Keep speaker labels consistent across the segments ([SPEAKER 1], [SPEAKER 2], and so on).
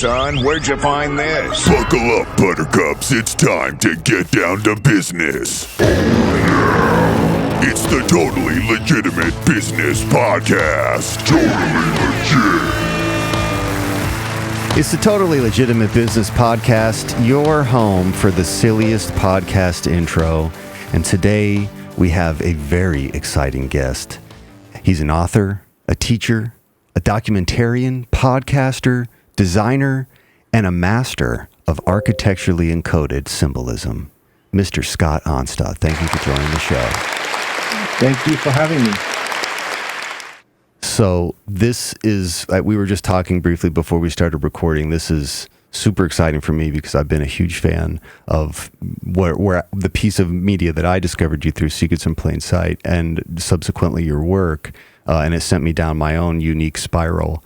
[SPEAKER 1] son. Where'd you find this?
[SPEAKER 2] Buckle up, buttercups. It's time to get down to business. It's the Totally Legitimate Business Podcast. Totally legit.
[SPEAKER 3] It's the Totally Legitimate Business Podcast, your home for the silliest podcast intro. And today we have a very exciting guest. He's an author, a teacher, a documentarian, podcaster, designer, and a master of architecturally encoded symbolism. Mr. Scott Onstott, thank you for joining the show.
[SPEAKER 4] Thank you for having me.
[SPEAKER 3] So this is, we were just talking briefly before we started recording. This is super exciting for me because I've been a huge fan of where the piece of media that I discovered you through, Secrets in Plain Sight, and subsequently your work. And it sent me down my own unique spiral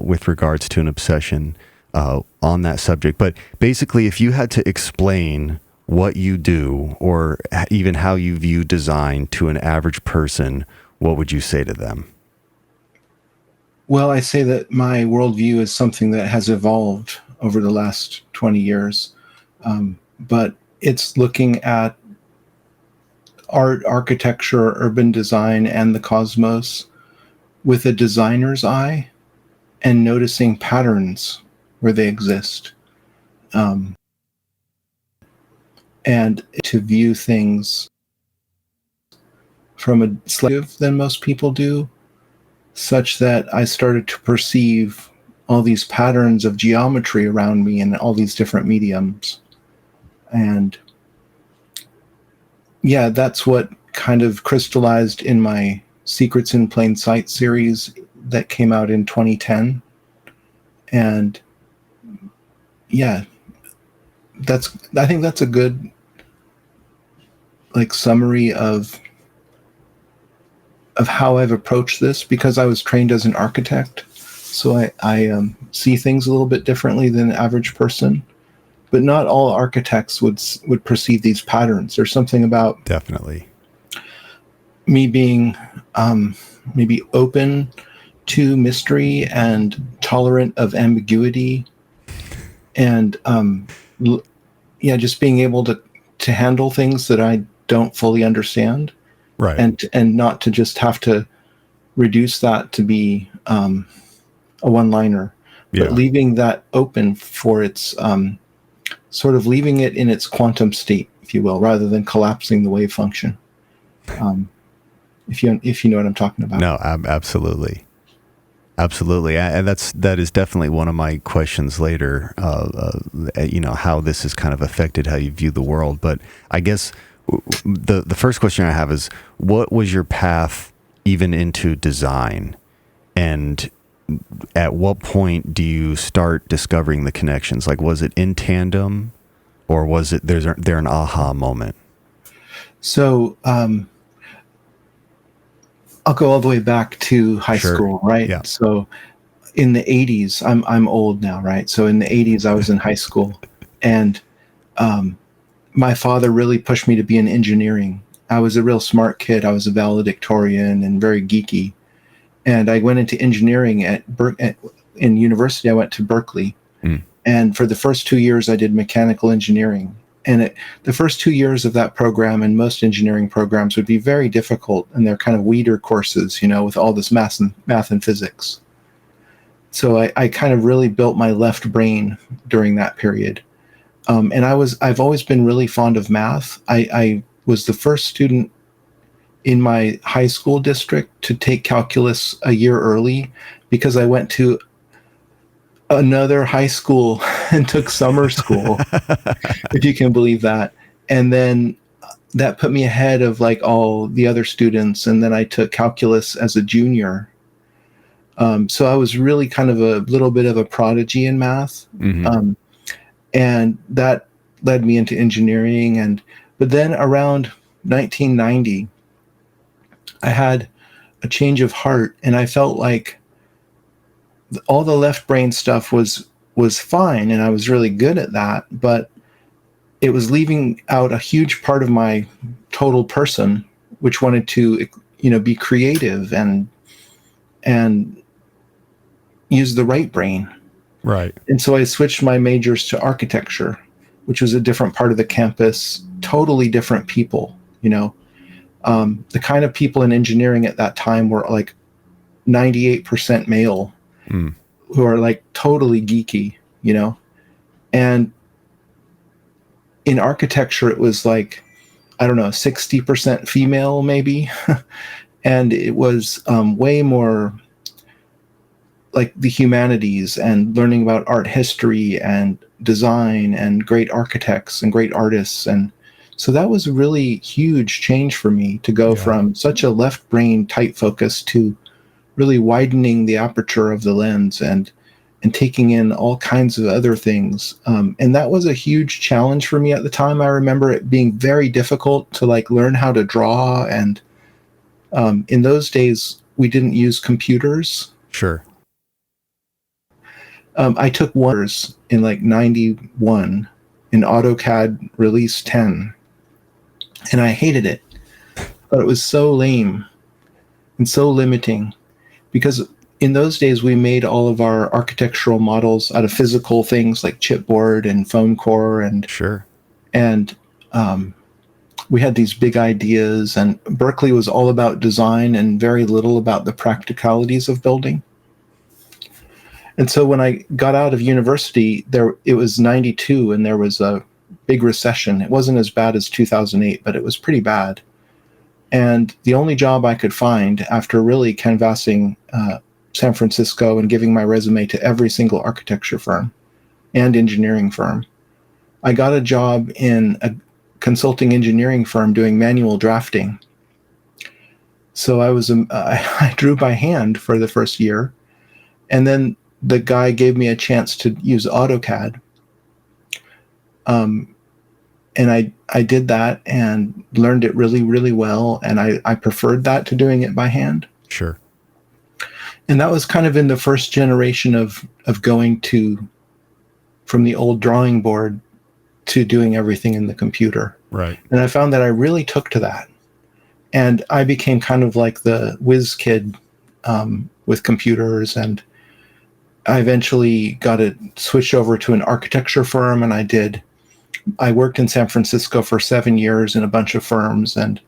[SPEAKER 3] with regards to an obsession on that subject. But basically, if you had to explain what you do or even how you view design to an average person, what would you say to them?
[SPEAKER 4] Well, I say that my worldview is something that has evolved over the last 20 years. But it's looking at art, architecture, urban design, and the cosmos with a designer's eye and noticing patterns where they exist. And to view things from a slightly than most people do, such that I started to perceive all these patterns of geometry around me in all these different mediums. And yeah, that's what kind of crystallized in my Secrets in Plain Sight series that came out in 2010. And yeah, I think that's a good summary of how I've approached this, because I was trained as an architect. So I see things a little bit differently than the average person. But not all architects would perceive these patterns. There's something about
[SPEAKER 3] Definitely
[SPEAKER 4] me being maybe open to mystery and tolerant of ambiguity, and just being able to handle things that I don't fully understand,
[SPEAKER 3] right,
[SPEAKER 4] and not to just have to reduce that to be a one-liner, but leaving that open for its sort of leaving it in its quantum state, if you will, rather than collapsing the wave function. If you know what I'm talking about.
[SPEAKER 3] No, absolutely. Absolutely. And that is definitely one of my questions later, how this has kind of affected how you view the world. But I guess the first question I have is, what was your path even into design? And at what point do you start discovering the connections? Like, was it in tandem, or was it there an aha moment?
[SPEAKER 4] So I'll go all the way back to high school, right?
[SPEAKER 3] Yeah.
[SPEAKER 4] So in the 80s, I'm old now, right? So in the 80s, I was in high school, and my father really pushed me to be in engineering. I was a real smart kid. I was a valedictorian and very geeky. And I went into engineering in university. I went to Berkeley. And for the first 2 years, I did mechanical engineering. And the first 2 years of that program, and most engineering programs, would be very difficult. And they're kind of weeder courses, with all this math and physics. So I kind of really built my left brain during that period. And I've always been really fond of math. I was the first student in my high school district to take calculus a year early, because I went to another high school and took summer school, if you can believe that. And then that put me ahead of all the other students. And then I took calculus as a junior. So I was really kind of a little bit of a prodigy in math. Mm-hmm. And that led me into engineering. But then around 1990, I had a change of heart, and I felt like all the left brain stuff was fine, and I was really good at that, but it was leaving out a huge part of my total person, which wanted to, be creative and use the right brain.
[SPEAKER 3] Right.
[SPEAKER 4] And so I switched my majors to architecture, which was a different part of the campus, totally different people, you know. The kind of people in engineering at that time were like 98% male, who are like totally geeky, you know. And in architecture, it was like, I don't know, 60% female maybe. And it was way more like the humanities and learning about art history and design and great architects and great artists. And so that was a really huge change for me to go from such a left brain tight focus to really widening the aperture of the lens and taking in all kinds of other things. And that was a huge challenge for me at the time. I remember it being very difficult to like learn how to draw. And in those days, we didn't use computers.
[SPEAKER 3] Sure.
[SPEAKER 4] I took ones in like 91 in AutoCAD release 10, and I hated it. But it was so lame and so limiting, because in those days we made all of our architectural models out of physical things like chipboard and foam core, and
[SPEAKER 3] sure.
[SPEAKER 4] And we had these big ideas, and Berkeley was all about design and very little about the practicalities of building. And so when I got out of university, it was 92 and there was a big recession. It wasn't as bad as 2008, but it was pretty bad. And the only job I could find after really canvassing San Francisco and giving my resume to every single architecture firm and engineering firm, I got a job in a consulting engineering firm doing manual drafting. So I drew by hand for the first year. And then the guy gave me a chance to use AutoCAD. And I did that and learned it really, really well. And I preferred that to doing it by hand.
[SPEAKER 3] Sure.
[SPEAKER 4] And that was kind of in the first generation of going from the old drawing board to doing everything in the computer.
[SPEAKER 3] Right.
[SPEAKER 4] And I found that I really took to that. And I became kind of like the whiz kid with computers, and I eventually got to switch over to an architecture firm, and I worked in San Francisco for 7 years in a bunch of firms, and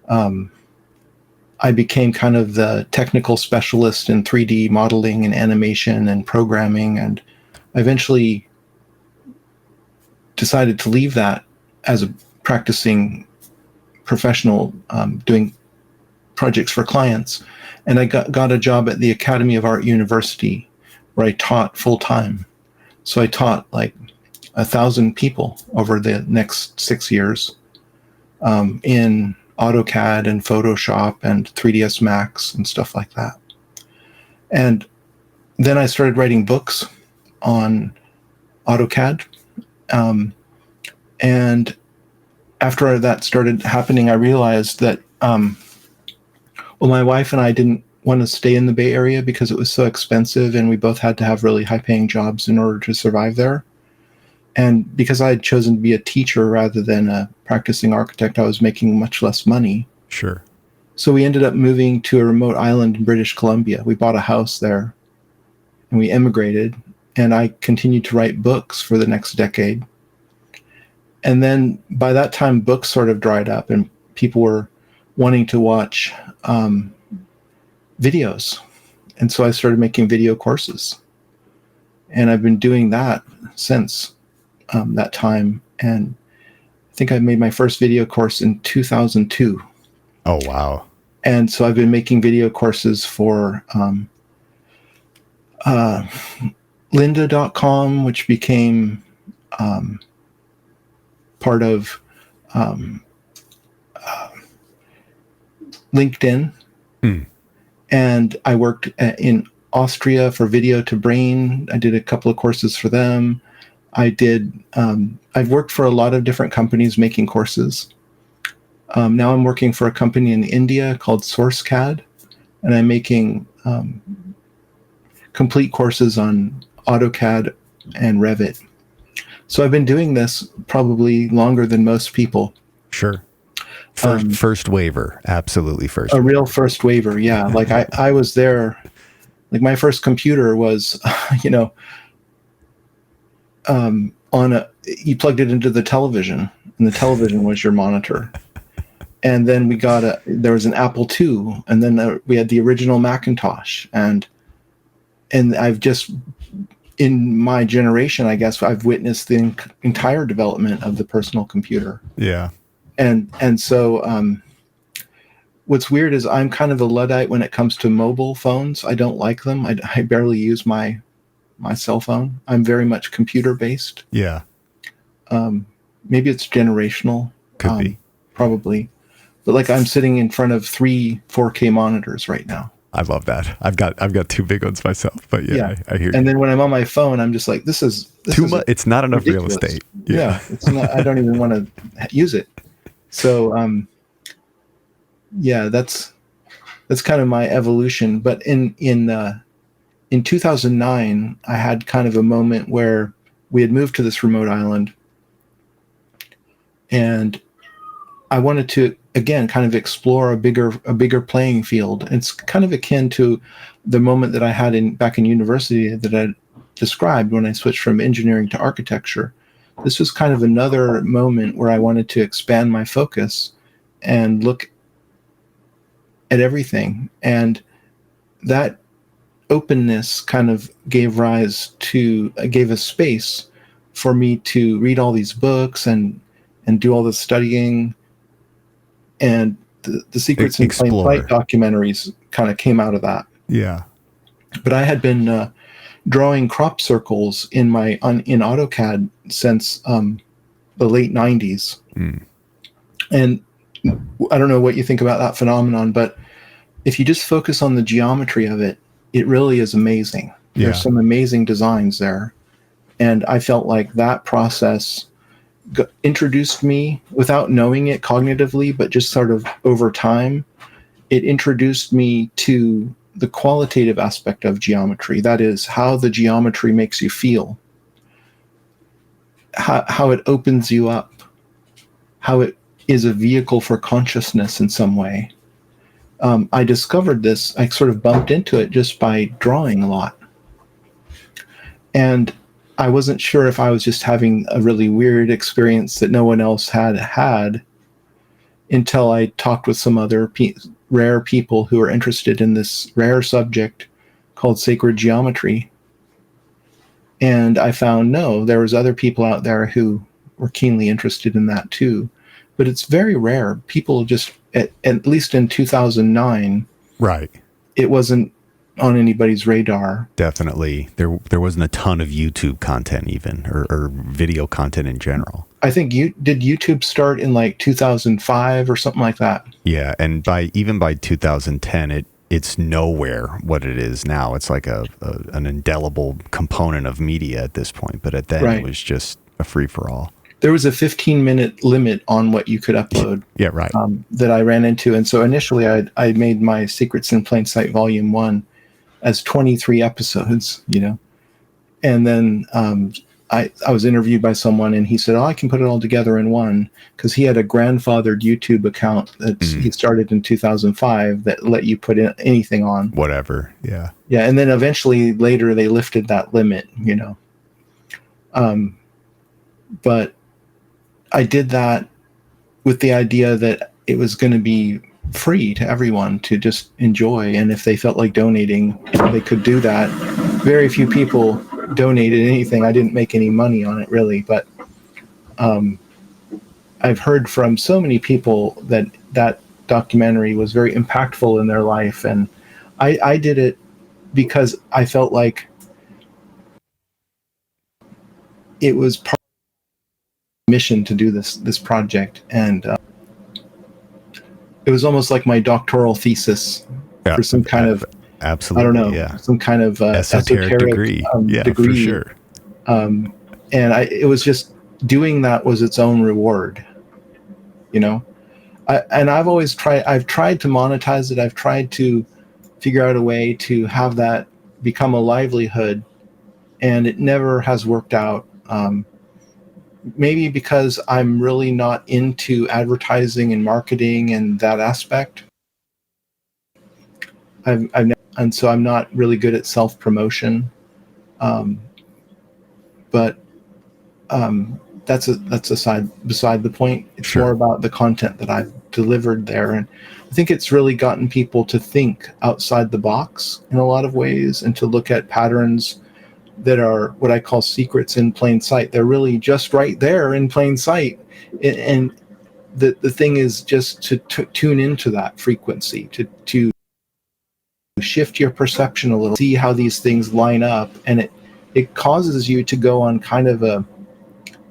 [SPEAKER 4] I became kind of the technical specialist in 3D modeling and animation and programming, and I eventually decided to leave that as a practicing professional doing projects for clients, and I got a job at the Academy of Art University, where I taught full time. So I taught like 1,000 people over the next 6 years in AutoCAD and Photoshop and 3ds Max and stuff like that. And then I started writing books on AutoCAD. And after that started happening, I realized that, my wife and I didn't want to stay in the Bay Area because it was so expensive, and we both had to have really high-paying jobs in order to survive there. And because I had chosen to be a teacher rather than a practicing architect, I was making much less money.
[SPEAKER 3] Sure.
[SPEAKER 4] So we ended up moving to a remote island in British Columbia. We bought a house there, and we immigrated, and I continued to write books for the next decade. And then by that time, books sort of dried up, and people were wanting to watch videos. And so I started making video courses. And I've been doing that since that time. And I think I made my first video course in 2002.
[SPEAKER 3] Oh, wow.
[SPEAKER 4] And so I've been making video courses for lynda.com, which became part of LinkedIn. And I worked in Austria for Video to Brain. I did a couple of courses for them. I've worked for a lot of different companies making courses. Now I'm working for a company in India called SourceCAD, and I'm making complete courses on AutoCAD and Revit. So I've been doing this probably longer than most people.
[SPEAKER 3] Sure. First waiver. Absolutely first.
[SPEAKER 4] A real first waiver, yeah. Like I was there, like my first computer was, you plugged it into the television, and the television was your monitor. And then there was an Apple II, and then we had the original Macintosh, and I've just, in my generation, I guess, I've witnessed the entire development of the personal computer.
[SPEAKER 3] Yeah.
[SPEAKER 4] And so what's weird is I'm kind of a Luddite when it comes to mobile phones. I don't like them. I barely use my cell phone. I'm very much computer based.
[SPEAKER 3] Yeah.
[SPEAKER 4] Maybe it's generational.
[SPEAKER 3] Could be.
[SPEAKER 4] Probably. But like, I'm sitting in front of 3 4K monitors right now.
[SPEAKER 3] I love that. I've got 2 big ones myself, but yeah. I hear you.
[SPEAKER 4] And then when I'm on my phone, I'm just like, this is
[SPEAKER 3] too much. It's not enough
[SPEAKER 4] ridiculous.
[SPEAKER 3] real estate.
[SPEAKER 4] Yeah. It's not, I don't even want to use it. So, that's kind of my evolution. But in 2009, I had kind of a moment where we had moved to this remote island, and I wanted to, again, kind of explore a bigger playing field. It's kind of akin to the moment that I had back in university that I described when I switched from engineering to architecture. This was kind of another moment where I wanted to expand my focus and look at everything. And that openness kind of gave a space for me to read all these books and do all this studying. And the Secrets in Plain Sight documentaries kind of came out of that.
[SPEAKER 3] Yeah.
[SPEAKER 4] But I had been drawing crop circles in AutoCAD since the late 90s. And I don't know what you think about that phenomenon, but if you just focus on the geometry of it, it really is amazing.
[SPEAKER 3] Yeah.
[SPEAKER 4] There's some amazing designs there. And I felt like that process introduced me, without knowing it cognitively, but just sort of over time, it introduced me to the qualitative aspect of geometry. That is, how the geometry makes you feel, how it opens you up, how it is a vehicle for consciousness in some way. I discovered this, I sort of bumped into it just by drawing a lot. And I wasn't sure if I was just having a really weird experience that no one else had until I talked with some other rare people who are interested in this rare subject called sacred geometry. And I found, no, there was other people out there who were keenly interested in that too. But it's very rare. People just, at least in 2009,
[SPEAKER 3] right,
[SPEAKER 4] it wasn't on anybody's radar.
[SPEAKER 3] Definitely. There wasn't a ton of YouTube content even, or video content in general.
[SPEAKER 4] I think did YouTube start in like 2005 or something like that?
[SPEAKER 3] Yeah, and by 2010, it's nowhere what it is now. It's like an indelible component of media at this point, but at then
[SPEAKER 4] Right.
[SPEAKER 3] It was just a free-for-all.
[SPEAKER 4] There was a 15-minute limit on what you could upload.
[SPEAKER 3] Yeah, right.
[SPEAKER 4] That I ran into. And so initially I made my Secrets in Plain Sight Volume 1 as 23 episodes, And then I was interviewed by someone, and he said, I can put it all together in one, because he had a grandfathered YouTube account that he started in 2005 that let you put in anything on.
[SPEAKER 3] Whatever, yeah.
[SPEAKER 4] Yeah, and then eventually later they lifted that limit, But I did that with the idea that it was going to be free to everyone to just enjoy, and if they felt like donating, they could do that. Very few people donated anything. I didn't make any money on it really, but I've heard from so many people that documentary was very impactful in their life, and I did it because I felt like it was part of the mission to do this project, and it was almost like my doctoral thesis for some kind of,
[SPEAKER 3] absolutely,
[SPEAKER 4] I don't know,
[SPEAKER 3] yeah.
[SPEAKER 4] some kind of
[SPEAKER 3] esoteric degree. Yeah,
[SPEAKER 4] degree.
[SPEAKER 3] for sure.
[SPEAKER 4] And it was just doing that was its own reward, and I've tried to monetize it. I've tried to figure out a way to have that become a livelihood, and it never has worked out. Maybe because I'm really not into advertising and marketing and that aspect. And so I'm not really good at self-promotion. But that's beside the point. It's
[SPEAKER 3] Sure.
[SPEAKER 4] more about the content that I've delivered there. And I think it's really gotten people to think outside the box in a lot of ways and to look at patterns that are what I call secrets in plain sight. They're really just right there in plain sight. And the thing is just to tune into that frequency, to shift your perception a little, see how these things line up. And it causes you to go on kind of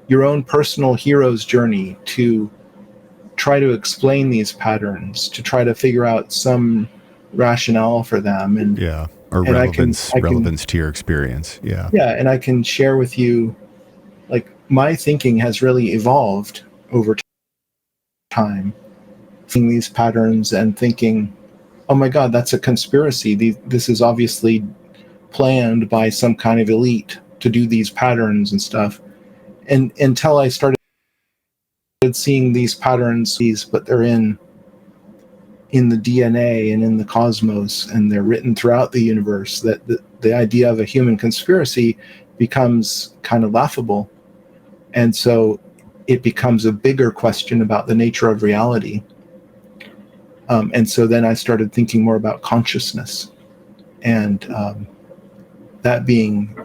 [SPEAKER 4] your own personal hero's journey to try to explain these patterns, to try to figure out some rationale for them. And
[SPEAKER 3] Yeah. Or
[SPEAKER 4] and
[SPEAKER 3] relevance to your experience. Yeah.
[SPEAKER 4] Yeah. And I can share with you, like, my thinking has really evolved over time, seeing these patterns and thinking, oh my God, that's a conspiracy. This is obviously planned by some kind of elite to do these patterns and stuff. And until I started seeing these patterns, but they're in the DNA and in the cosmos, and they're written throughout the universe, that the idea of a human conspiracy becomes kind of laughable. And so it becomes a bigger question about the nature of reality. And so then I started thinking more about consciousness, and that being,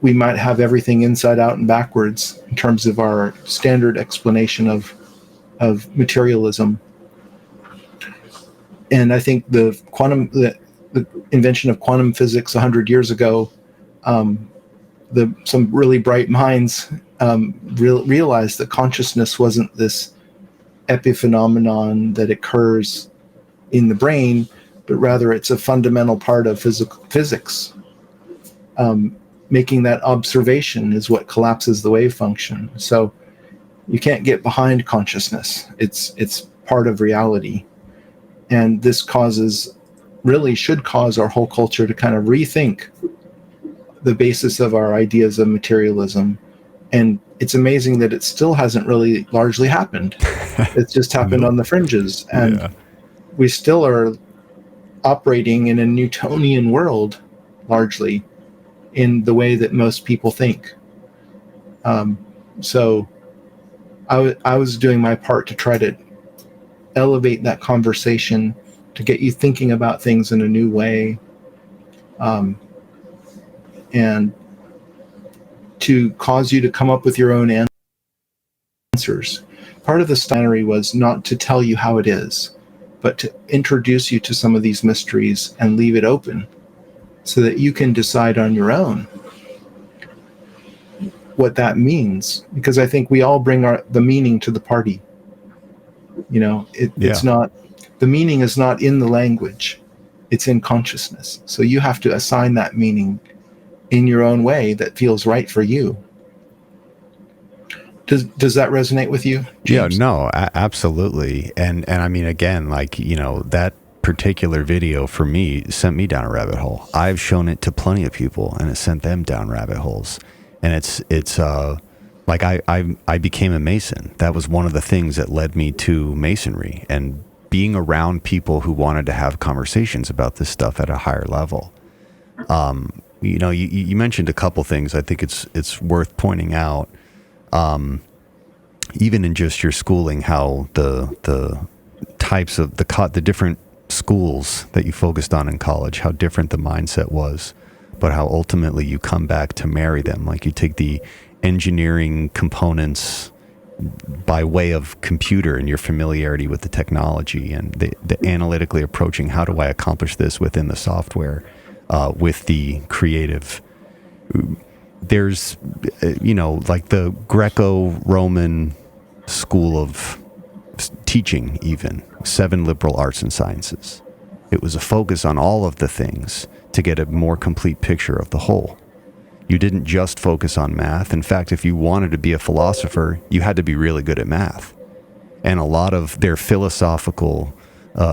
[SPEAKER 4] we might have everything inside out and backwards in terms of our standard explanation of materialism. And I think the invention of quantum physics 100 years ago, some really bright minds realized that consciousness wasn't this epiphenomenon that occurs in the brain, but rather it's a fundamental part of physics. Making that observation is what collapses the wave function. So you can't get behind consciousness. It's part of reality. And this should cause our whole culture to kind of rethink the basis of our ideas of materialism. And it's amazing that it still hasn't really largely happened. It's just happened on the fringes. And we still are operating in a Newtonian world, largely, in the way that most people think. So I was doing my part to try to elevate that conversation, to get you thinking about things in a new way, and to cause you to come up with your own answers. Part of the Steinery was not to tell you how it is, but to introduce you to some of these mysteries and leave it open so that you can decide on your own what that means. Because I think we all bring the meaning to the party. It's not, the meaning is not in the language, it's in consciousness. So you have to assign that meaning in your own way that feels right for you. Does that resonate with you, James?
[SPEAKER 3] Yeah, no, absolutely. And I mean, again, like, that particular video for me sent me down a rabbit hole. I've shown it to plenty of people and it sent them down rabbit holes. And it's like I became a Mason. That was one of the things that led me to Masonry, and being around people who wanted to have conversations about this stuff at a higher level. You mentioned a couple things. I think it's worth pointing out, even in just your schooling, how the types of the different schools that you focused on in college, how different the mindset was, but how ultimately you come back to marry them. Like, you take the engineering components by way of computer and your familiarity with the technology, and the analytically approaching, how do I accomplish this within the software, with the creative. There's, like the Greco-Roman school of teaching, even 7 liberal arts and sciences. It was a focus on all of the things to get a more complete picture of the whole. You didn't just focus on math. In fact, if you wanted to be a philosopher, you had to be really good at math. And a lot of their philosophical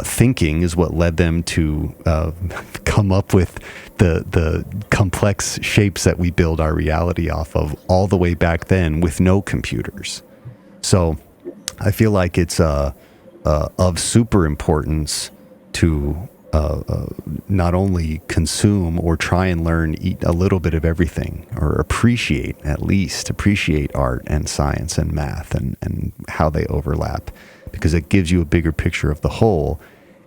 [SPEAKER 3] thinking is what led them to come up with the complex shapes that we build our reality off of, all the way back then with no computers. So I feel like it's of super importance to not only consume or try and learn, eat a little bit of everything, or appreciate art and science and math and how they overlap, because it gives you a bigger picture of the whole.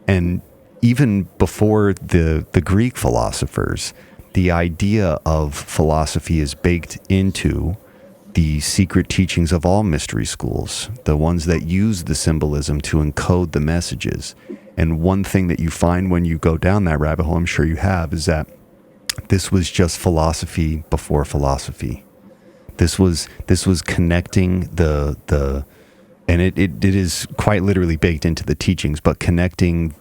[SPEAKER 3] And even before the Greek philosophers, the idea of philosophy is baked into the secret teachings of all mystery schools, the ones that use the symbolism to encode the messages. And one thing that you find when you go down that rabbit hole, I'm sure you have, is that this was just philosophy before philosophy. This was connecting and it is quite literally baked into the teachings, but connecting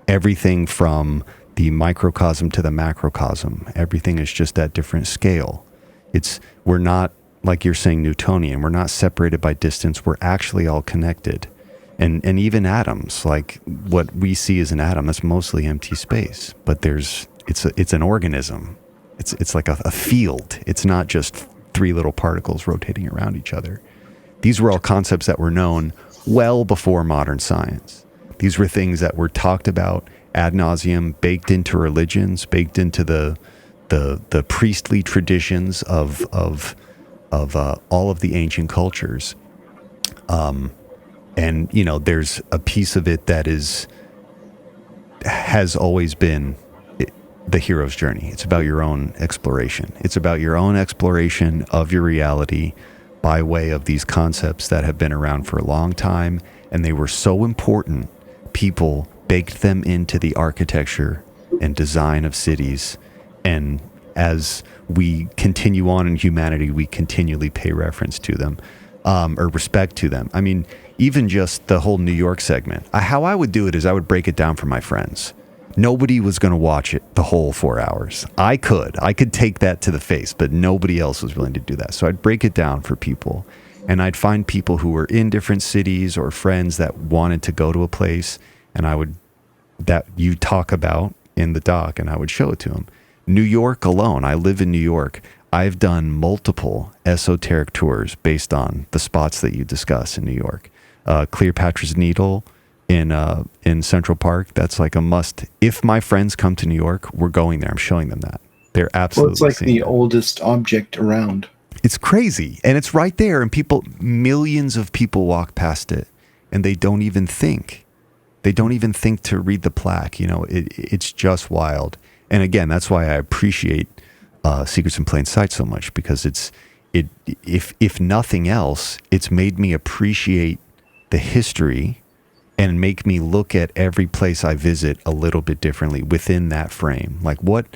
[SPEAKER 3] everything from the microcosm to the macrocosm. Everything is just at different scale. We're not, like you're saying, Newtonian. We're not separated by distance. We're actually all connected. And even atoms, like what we see as an atom, that's mostly empty space. But it's an organism. It's like a field. It's not just three little particles rotating around each other. These were all concepts that were known well before modern science. These were things that were talked about ad nauseum, baked into religions, baked into the priestly traditions of all of the ancient cultures. And there's a piece of it that has always been the hero's journey. It's about your own exploration. It's about your own exploration of your reality by way of these concepts that have been around for a long time, and they were so important. People baked them into the architecture and design of cities, and as we continue on in humanity, we continually pay reference to them, or respect to them. I mean, even just the whole New York segment. How I would do it is I would break it down for my friends. Nobody was going to watch it the whole 4 hours. I could take that to the face, but nobody else was willing to do that. So I'd break it down for people, and I'd find people who were in different cities or friends that wanted to go to a place, and that you talk about in the doc, and I would show it to them. New York alone, I live in New York. I've done multiple esoteric tours based on the spots that you discuss in New York. Cleopatra's Needle in Central Park, that's like a must. If my friends come to New York, we're going there. I'm showing them that. They're absolutely
[SPEAKER 4] it's like the oldest object around.
[SPEAKER 3] It's crazy. And it's right there. And millions of people walk past it, and they don't even think. They don't even think to read the plaque. It's just wild. And again, that's why I appreciate Secrets in Plain Sight so much, because if nothing else, it's made me appreciate the history and make me look at every place I visit a little bit differently within that frame. Like, what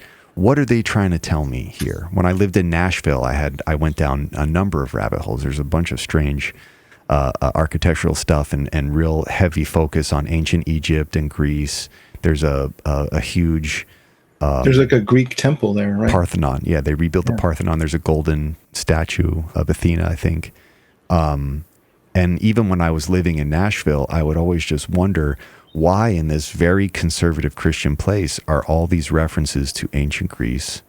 [SPEAKER 3] are they trying to tell me here? When I lived in Nashville, I went down a number of rabbit holes. There's a bunch of strange architectural stuff and real heavy focus on ancient Egypt and Greece. There's a huge
[SPEAKER 4] there's like a Greek temple there, right?
[SPEAKER 3] Parthenon. Yeah, they rebuilt the Parthenon. There's a golden statue of Athena, I think. And even when I was living in Nashville, I would always just wonder, why in this very conservative Christian place are all these references to ancient Greece,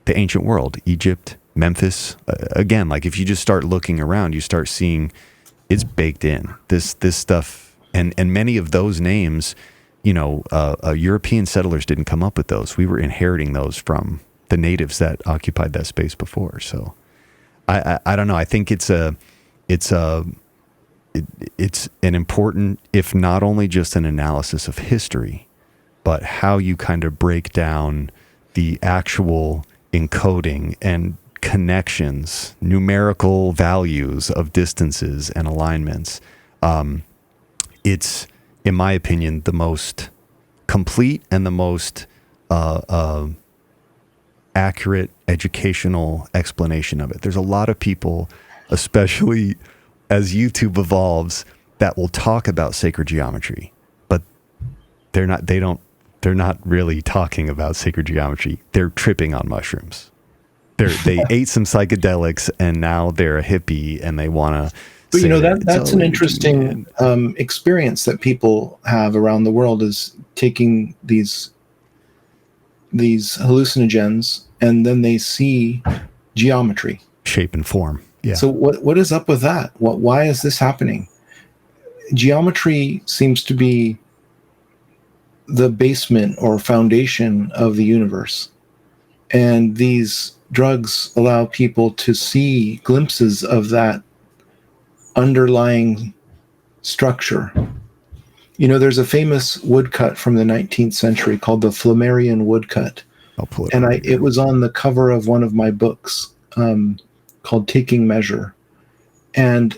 [SPEAKER 3] the ancient world, Egypt, Memphis? Again, like if you just start looking around, you start seeing it's baked in. This stuff, and many of those names, European settlers didn't come up with those. We were inheriting those from the natives that occupied that space before. So I don't know. I think it's an important, if not only just an analysis of history, but how you kind of break down the actual encoding and connections, numerical values of distances and alignments. It's, in my opinion, the most complete and the most accurate educational explanation of it. There's a lot of people, especially as YouTube evolves, that will talk about sacred geometry, but they're not really talking about sacred geometry. They're tripping on mushrooms. They ate some psychedelics, and now they're a hippie, and they want to. But
[SPEAKER 4] that's an interesting experience that people have around the world, is taking these hallucinogens, and then they see geometry,
[SPEAKER 3] shape and form. Yeah.
[SPEAKER 4] So what is up with that? Why is this happening? Geometry seems to be the basement or foundation of the universe. And these drugs allow people to see glimpses of that underlying structure. You know, there's a famous woodcut from the 19th century called the Flammarion woodcut.
[SPEAKER 3] I'll pull it.
[SPEAKER 4] And
[SPEAKER 3] right
[SPEAKER 4] it was on the cover of one of my books called Taking Measure. And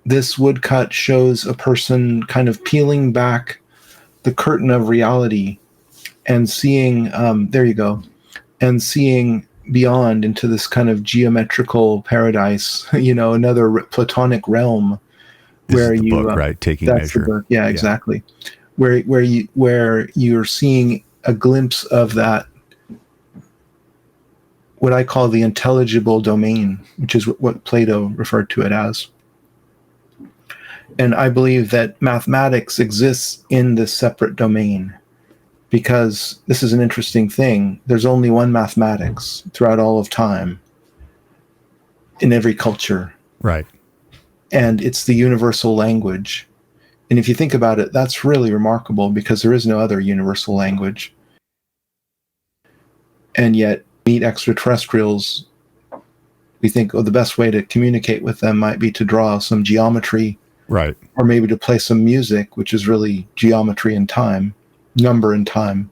[SPEAKER 4] this woodcut shows a person kind of peeling back the curtain of reality and seeing, there you go, and seeing beyond into this kind of geometrical paradise, you know, another Platonic realm.
[SPEAKER 3] This
[SPEAKER 4] where
[SPEAKER 3] is the
[SPEAKER 4] you
[SPEAKER 3] book, right? Taking
[SPEAKER 4] that's
[SPEAKER 3] Measure.
[SPEAKER 4] The book. Yeah, exactly. Where you're seeing a glimpse of that, what I call the intelligible domain, which is what Plato referred to it as. And I believe that mathematics exists in this separate domain, because this is an interesting thing. There's only one mathematics throughout all of time, in every culture.
[SPEAKER 3] Right.
[SPEAKER 4] And it's the universal language. And if you think about it, that's really remarkable, because there is no other universal language. And yet, meet extraterrestrials, we think, oh, the best way to communicate with them might be to draw some geometry,
[SPEAKER 3] Right.
[SPEAKER 4] or maybe to play some music, which is really geometry and time, number and time.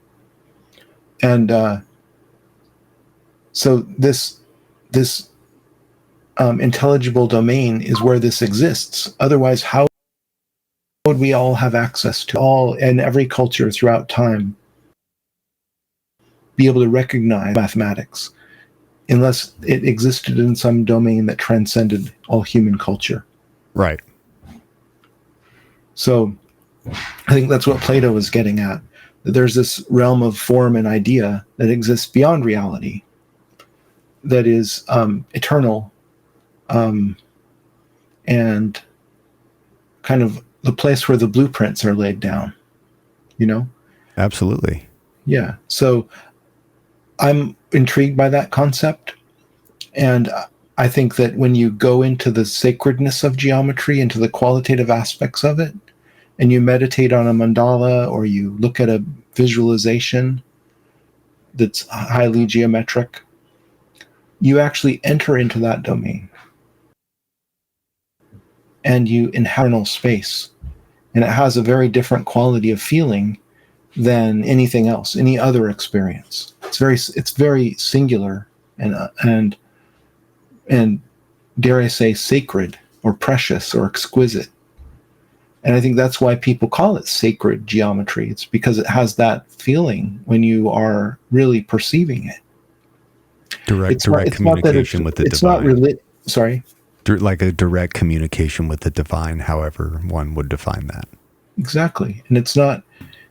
[SPEAKER 4] And so this intelligible domain is where this exists. Otherwise, how would we all have access to all, in every culture throughout time, be able to recognize mathematics, unless it existed in some domain that transcended all human culture?
[SPEAKER 3] Right.
[SPEAKER 4] So I think that's what Plato was getting at. That there's this realm of form and idea that exists beyond reality, that is eternal, and kind of the place where the blueprints are laid down, you know?
[SPEAKER 3] Absolutely.
[SPEAKER 4] Yeah. So I'm intrigued by that concept. And I think that when you go into the sacredness of geometry, into the qualitative aspects of it, and you meditate on a mandala, or you look at a visualization that's highly geometric, you actually enter into that domain. And you inhabit space. And it has a very different quality of feeling than anything else, any other experience. It's very singular and dare I say, sacred or precious or exquisite. And I think that's why people call it sacred geometry. It's because it has that feeling when you are really perceiving it.
[SPEAKER 3] Direct communication with the divine.
[SPEAKER 4] Sorry?
[SPEAKER 3] Like a direct communication with the divine, however one would define that.
[SPEAKER 4] Exactly. And it's not,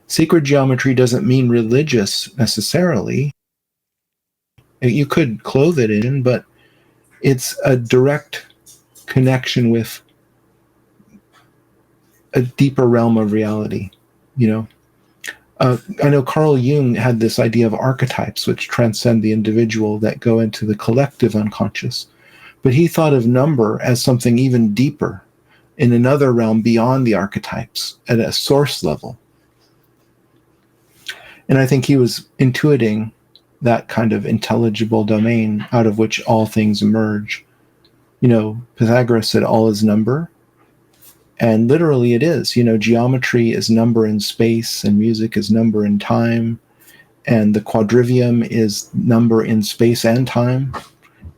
[SPEAKER 4] sacred geometry doesn't mean religious necessarily. You could clothe it in, but it's a direct connection with a deeper realm of reality, you know? I know Carl Jung had this idea of archetypes, which transcend the individual, that go into the collective unconscious. But he thought of number as something even deeper, in another realm beyond the archetypes, at a source level. And I think he was intuiting that kind of intelligible domain out of which all things emerge. You know, Pythagoras said all is number. And literally it is. You know, geometry is number in space, and music is number in time. And the quadrivium is number in space and time.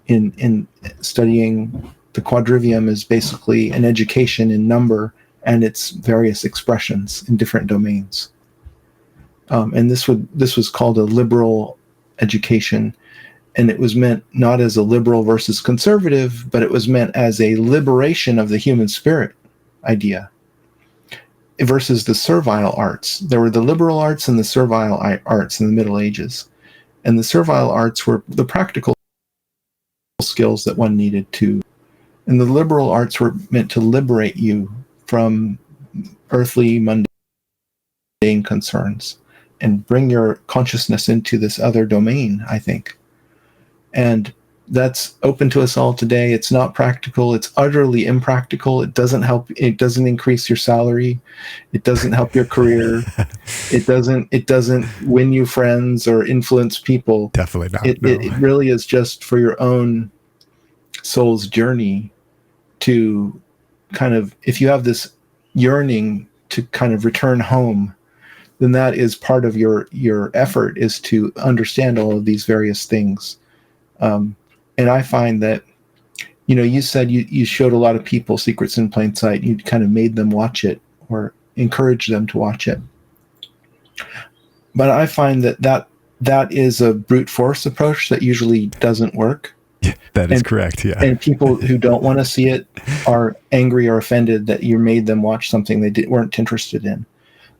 [SPEAKER 4] In studying the quadrivium is basically an education in number and its various expressions in different domains. And this was called a liberal education, and it was meant not as a liberal versus conservative, but it was meant as a liberation of the human spirit idea versus the servile arts. There were the liberal arts and the servile arts in the Middle Ages, and the servile arts were the practical skills that one needed to, and the liberal arts were meant to liberate you from earthly mundane concerns and bring your consciousness into this other domain, I think. And that's open to us all today. It's not practical. It's utterly impractical. It doesn't help. It doesn't increase your salary. It doesn't help your career. It doesn't win you friends or influence people.
[SPEAKER 3] Definitely not.
[SPEAKER 4] It really is just for your own soul's journey to kind of, if you have this yearning to kind of return home, then that is part of your effort, is to understand all of these various things. And I find that, you said you showed a lot of people Secrets in Plain Sight. You kind of made them watch it or encouraged them to watch it. But I find that is a brute force approach that usually doesn't work.
[SPEAKER 3] Yeah, that is correct. Yeah.
[SPEAKER 4] And people who don't want to see it are angry or offended that you made them watch something they weren't interested in.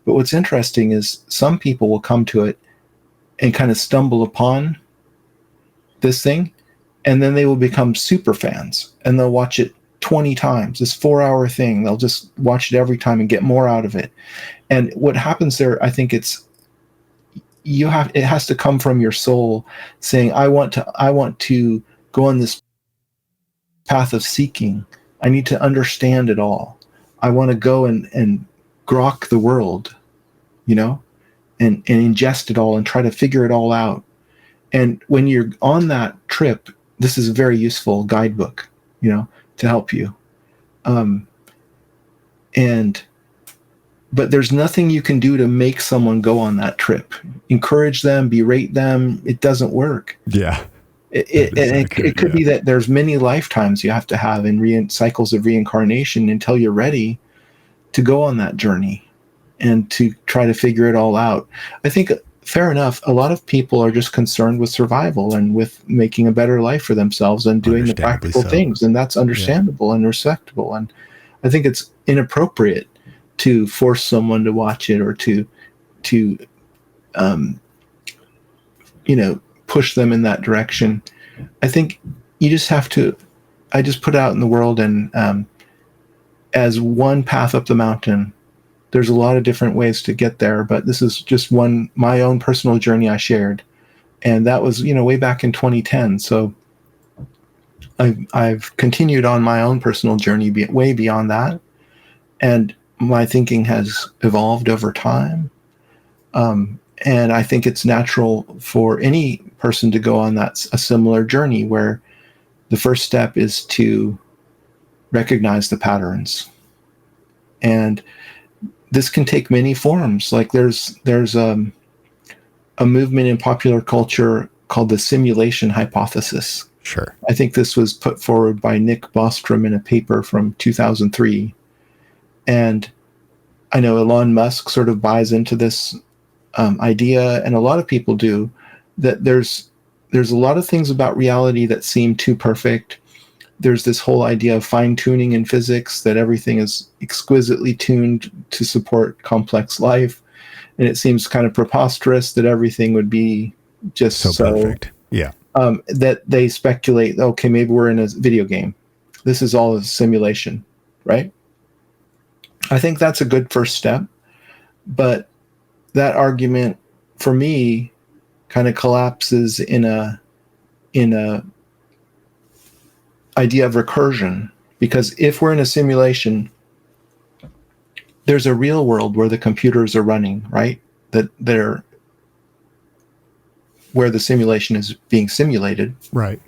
[SPEAKER 4] But what's interesting is some people will come to it and kind of stumble upon this thing, and then they will become super fans, and they'll watch it 20 times, this 4-hour thing. They'll just watch it every time and get more out of it. And what happens there, I think it has to come from your soul saying, I want to go on this path of seeking. I need to understand it all. I want to go and grok the world, and ingest it all and try to figure it all out. And when you're on that trip, this is a very useful guidebook, to help you. But there's nothing you can do to make someone go on that trip. Encourage them, berate them. It doesn't work.
[SPEAKER 3] Yeah.
[SPEAKER 4] It could be that there's many lifetimes you have to have in cycles of reincarnation until you're ready to go on that journey and to try to figure it all out. I think, fair enough, a lot of people are just concerned with survival and with making a better life for themselves and doing the practical things, and that's understandable and respectable. And I think it's inappropriate to force someone to watch it or to push them in that direction. I think you just have to, I just put out in the world, and as one path up the mountain, there's a lot of different ways to get there, but this is just my own personal journey I shared. And that was, way back in 2010. So I've continued on my own personal journey way beyond that. And my thinking has evolved over time. And I think it's natural for any person to go on a similar journey, where the first step is to recognize the patterns. And this can take many forms. Like there's a movement in popular culture called the simulation hypothesis.
[SPEAKER 3] Sure.
[SPEAKER 4] I think this was put forward by Nick Bostrom in a paper from 2003. And I know Elon Musk sort of buys into this idea, and a lot of people do, that there's a lot of things about reality that seem too perfect. There's this whole idea of fine-tuning in physics, that everything is exquisitely tuned to support complex life. And it seems kind of preposterous that everything would be just so
[SPEAKER 3] perfect. Yeah.
[SPEAKER 4] That they speculate, okay, maybe we're in a video game. This is all a simulation, right? I think that's a good first step. But that argument, for me, kind of collapses in a idea of recursion, because if we're in a simulation, there's a real world where the computers are running, right? Where the simulation is being simulated.
[SPEAKER 3] Right.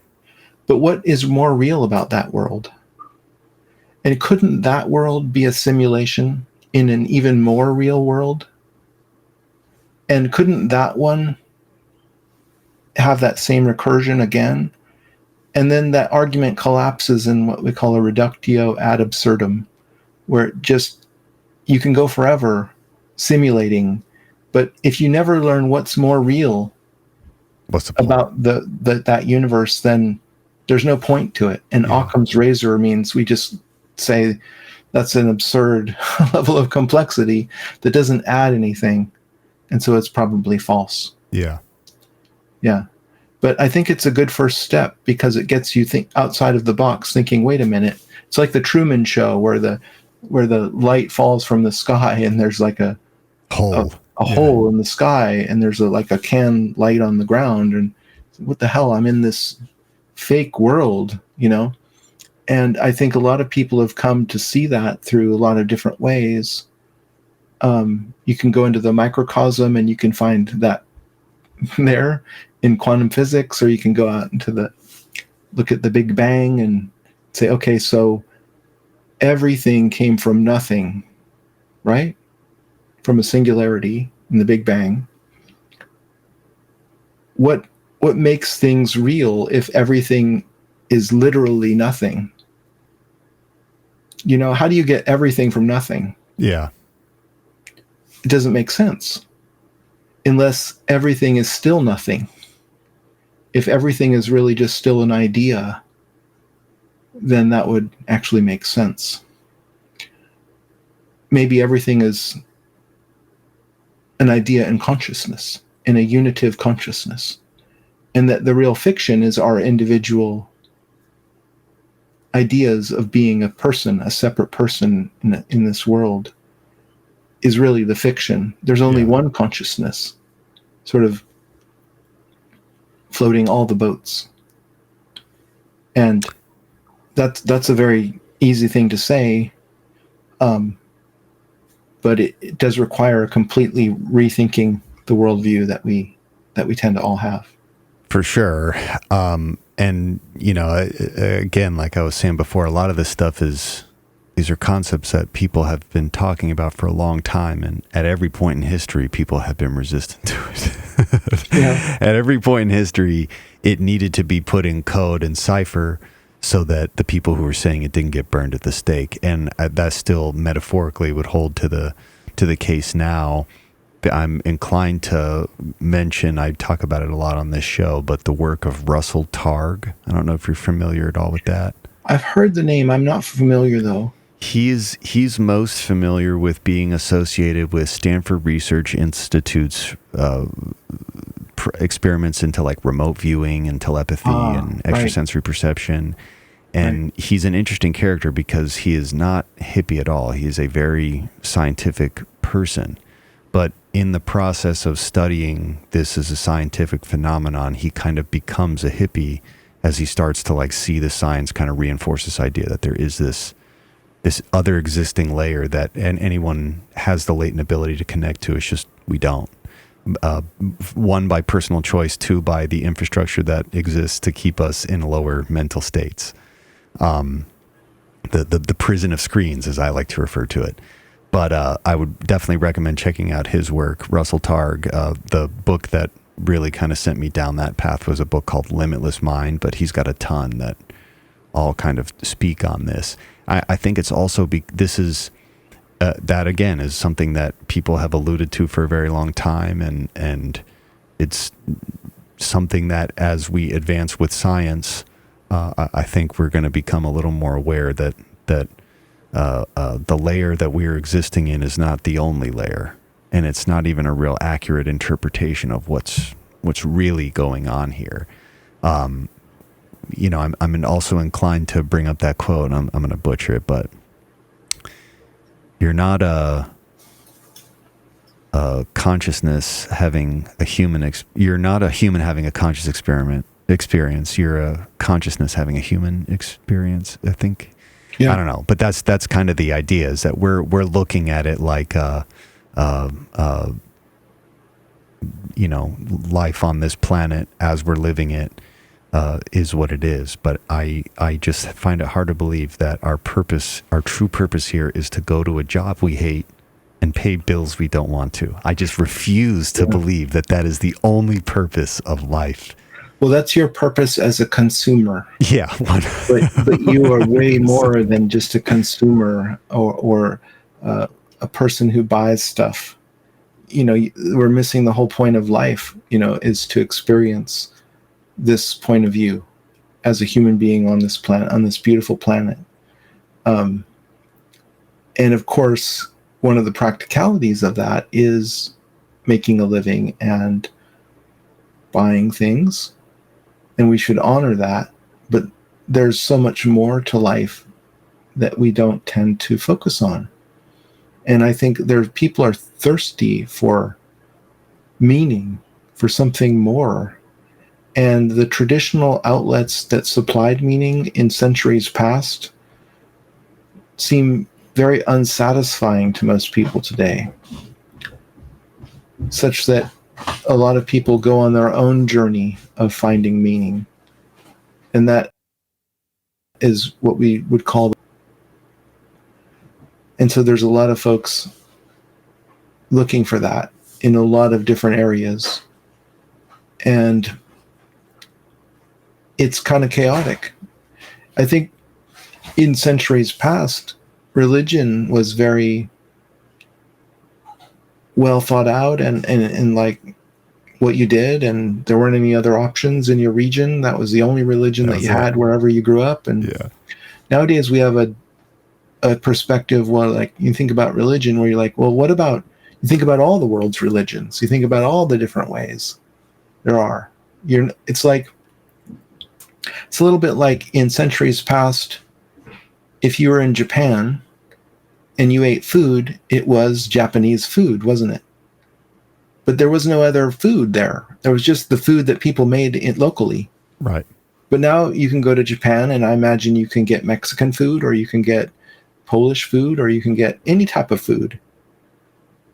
[SPEAKER 4] But what is more real about that world? And couldn't that world be a simulation in an even more real world? And couldn't that one have that same recursion again? And then that argument collapses in what we call a reductio ad absurdum, where you can go forever simulating, but if you never learn what's more real about that universe, then there's no point to it. And Occam's razor means we just say that's an absurd level of complexity that doesn't add anything, and so it's probably false. Yeah. But I think it's a good first step, because it gets you outside of the box, thinking, wait a minute. It's like the Truman Show, where the light falls from the sky, and there's like a hole in the sky, and there's like a can light on the ground, and what the hell? I'm in this fake world, and I think a lot of people have come to see that through a lot of different ways. You can go into the microcosm and you can find that there in quantum physics, or you can go out into look at the Big Bang and say, okay, so everything came from nothing, right? From a singularity in the Big Bang. What makes things real if everything is literally nothing? How do you get everything from nothing?
[SPEAKER 3] Yeah.
[SPEAKER 4] It doesn't make sense unless everything is still nothing. If everything is really just still an idea, then that would actually make sense. Maybe everything is an idea in consciousness, in a unitive consciousness, and that the real fiction is our individual ideas of being a person, a separate person in this world, is really the fiction. There's only one consciousness, sort of floating all the boats. And that's a very easy thing to say, but it does require a completely rethinking the worldview that we tend to all have.
[SPEAKER 3] For sure. And, again, like I was saying before, a lot of this stuff these are concepts that people have been talking about for a long time. And at every point in history, people have been resistant to it. Yeah. At every point in history, it needed to be put in code and cipher so that the people who were saying it didn't get burned at the stake. And that still metaphorically would hold to the case now. I'm inclined to mention, I talk about it a lot on this show, but the work of Russell Targ. I don't know if you're familiar at all with that.
[SPEAKER 4] I've heard the name. I'm not familiar, though.
[SPEAKER 3] He's most familiar with being associated with Stanford Research Institute's experiments into like remote viewing and telepathy and extrasensory perception. And he's an interesting character because he is not hippie at all. He is a very scientific person. But in the process of studying this as a scientific phenomenon, he kind of becomes a hippie as he starts to like see the science kind of reinforce this idea that there is this other existing layer that anyone has the latent ability to connect to. It's just we don't. One, by personal choice. Two, by the infrastructure that exists to keep us in lower mental states. The prison of screens, as I like to refer to it. But I would definitely recommend checking out his work, Russell Targ. The book that really kind of sent me down that path was a book called Limitless Mind, but he's got a ton that all kind of speak on this. I think it's also, this is, that again is something that people have alluded to for a very long time, and it's something that as we advance with science, I think we're going to become a little more aware that the layer that we're existing in is not the only layer, and it's not even a real accurate interpretation of what's really going on here. I'm also inclined to bring up that quote. I'm going to butcher it, but you're not a consciousness having a human. You're not a human having a conscious experience. You're a consciousness having a human experience, I think. Yeah. I don't know, but that's kind of the idea, is that we're looking at it like life on this planet as we're living it is what it is. But I just find it hard to believe that our true purpose here is to go to a job we hate and pay bills we don't want to. I just refuse to believe that is the only purpose of life.
[SPEAKER 4] Well, that's your purpose as a consumer.
[SPEAKER 3] Yeah.
[SPEAKER 4] but you are way more than just a consumer or a person who buys stuff. We're missing the whole point of life, is to experience this point of view as a human being on this planet, on this beautiful planet. And of course, one of the practicalities of that is making a living and buying things. And we should honor that. But there's so much more to life that we don't tend to focus on. And I think people are thirsty for meaning, for something more. And the traditional outlets that supplied meaning in centuries past seem very unsatisfying to most people today, such that a lot of people go on their own journey of finding meaning. And that is what we would call. And so there's a lot of folks looking for that in a lot of different areas. And it's kind of chaotic. I think in centuries past, religion was very well thought out and like what you did, and there weren't any other options in your region. That was the only religion that you had wherever you grew up. And nowadays we have a perspective where, like, you think about religion where you're like, well, what about, you think about all the world's religions, you think about all the different ways there are. It's a little bit like in centuries past, if you were in Japan and you ate food, it was Japanese food, wasn't it? But there was no other food there. There was just the food that people made locally.
[SPEAKER 3] Right.
[SPEAKER 4] But now you can go to Japan, and I imagine you can get Mexican food, or you can get Polish food, or you can get any type of food,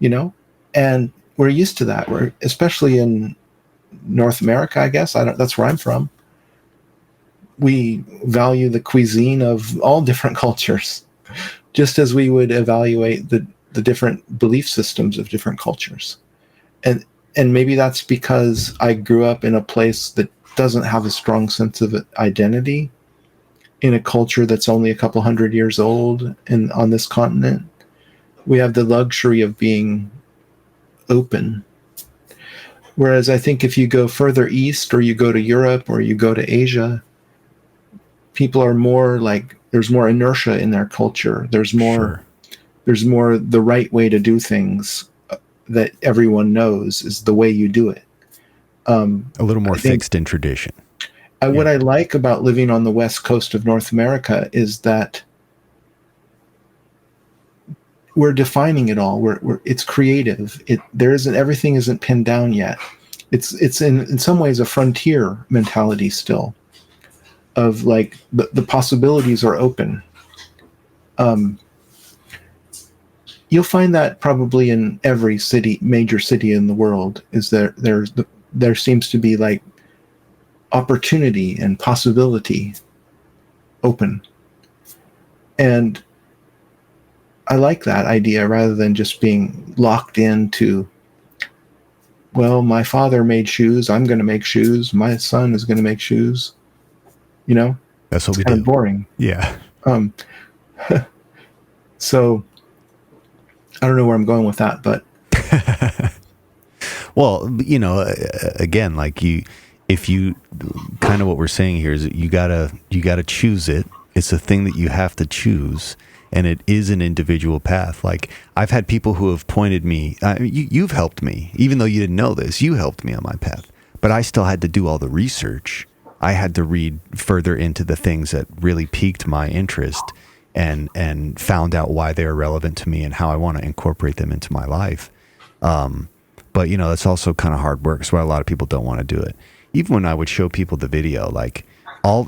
[SPEAKER 4] and we're used to that. We're, especially in North America, I guess, that's where I'm from. We value the cuisine of all different cultures, just as we would evaluate the different belief systems of different cultures. And maybe that's because I grew up in a place that doesn't have a strong sense of identity, in a culture that's only a couple hundred years old, and on this continent, we have the luxury of being open. Whereas I think if you go further east, or you go to Europe, or you go to Asia, people are more like, there's more inertia in their culture. There's more the right way to do things that everyone knows is the way you do it.
[SPEAKER 3] A little more fixed in tradition.
[SPEAKER 4] What I like about living on the west coast of North America is that we're defining it all. It's creative. Everything isn't pinned down yet. It's in some ways a frontier mentality still, of like the possibilities are open. You'll find that probably in every major city in the world, is there seems to be like opportunity and possibility open. And I like that idea, rather than just being locked into, well, my father made shoes, I'm going to make shoes, my son is going to make shoes.
[SPEAKER 3] That's what we do.
[SPEAKER 4] It's kind of boring.
[SPEAKER 3] Yeah.
[SPEAKER 4] So I don't know where I'm going with that, but
[SPEAKER 3] well, again, like if you kind of, what we're saying here is that you gotta choose it. It's a thing that you have to choose, and it is an individual path. Like, I've had people who have pointed me, you've helped me, even though you didn't know this, you helped me on my path, but I still had to do all the research. I had to read further into the things that really piqued my interest, and found out why they're relevant to me and how I want to incorporate them into my life. But that's also kind of hard work. That's why a lot of people don't want to do it. Even when I would show people the video, like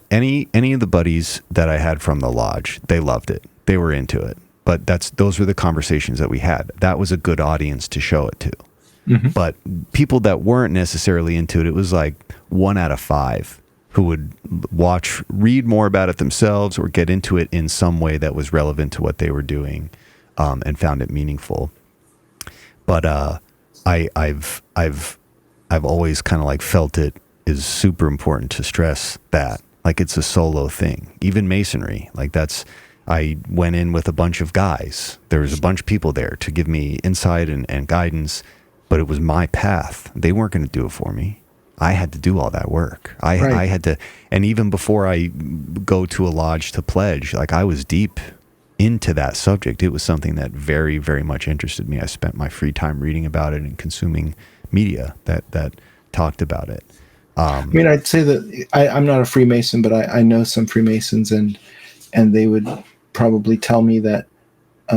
[SPEAKER 3] any of the buddies that I had from the lodge, they loved it. They were into it. But those were the conversations that we had. That was a good audience to show it to. Mm-hmm. But people that weren't necessarily into it, it was like 1 out of 5 who would read more about it themselves, or get into it in some way that was relevant to what they were doing, and found it meaningful. But I've always kind of like felt it is super important to stress that, like, it's a solo thing. Even Masonry, like, I went in with a bunch of guys. There was a bunch of people there to give me insight and guidance, but it was my path. They weren't going to do it for me. I had to do all that work. I had to, and even before I go to a lodge to pledge, like, I was deep into that subject. It was something that very, very much interested me. I spent my free time reading about it and consuming media that talked about it.
[SPEAKER 4] I'd say that I'm not a Freemason, but I know some Freemasons, and they would probably tell me that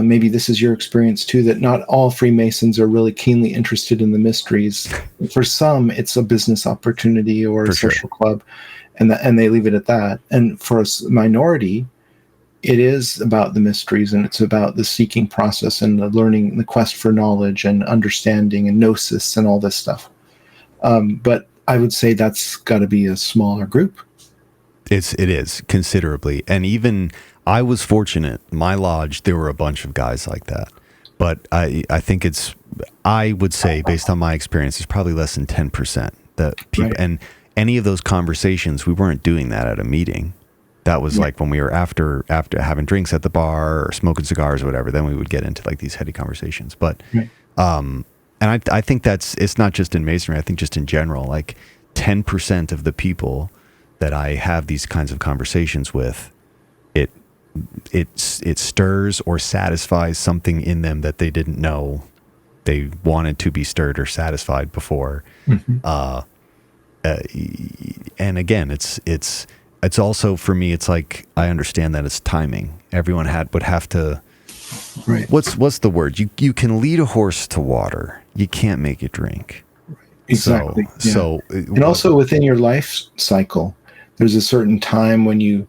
[SPEAKER 4] maybe this is your experience too, that not all Freemasons are really keenly interested in the mysteries. For some, it's a business opportunity or a social club, and they leave it at that. And for a minority, it is about the mysteries, and it's about the seeking process and the learning, the quest for knowledge and understanding and gnosis and all this stuff. But I would say that's got to be a smaller group.
[SPEAKER 3] It is considerably. And even I was fortunate. My lodge, there were a bunch of guys like that. But I think I would say, based on my experience, it's probably less than 10% that people, and any of those conversations, we weren't doing that at a meeting. That was like when we were after having drinks at the bar or smoking cigars or whatever, then we would get into like these heady conversations. But, and I think it's not just in Masonry, I think just in general, like 10% of the people that I have these kinds of conversations with, it stirs or satisfies something in them that they didn't know they wanted to be stirred or satisfied before. And again, it's also, for me, it's like, I understand that it's timing. Everyone would have to, what's the word? You can lead a horse to water. You can't make it drink.
[SPEAKER 4] Exactly.
[SPEAKER 3] And
[SPEAKER 4] also within your life cycle, there's a certain time when you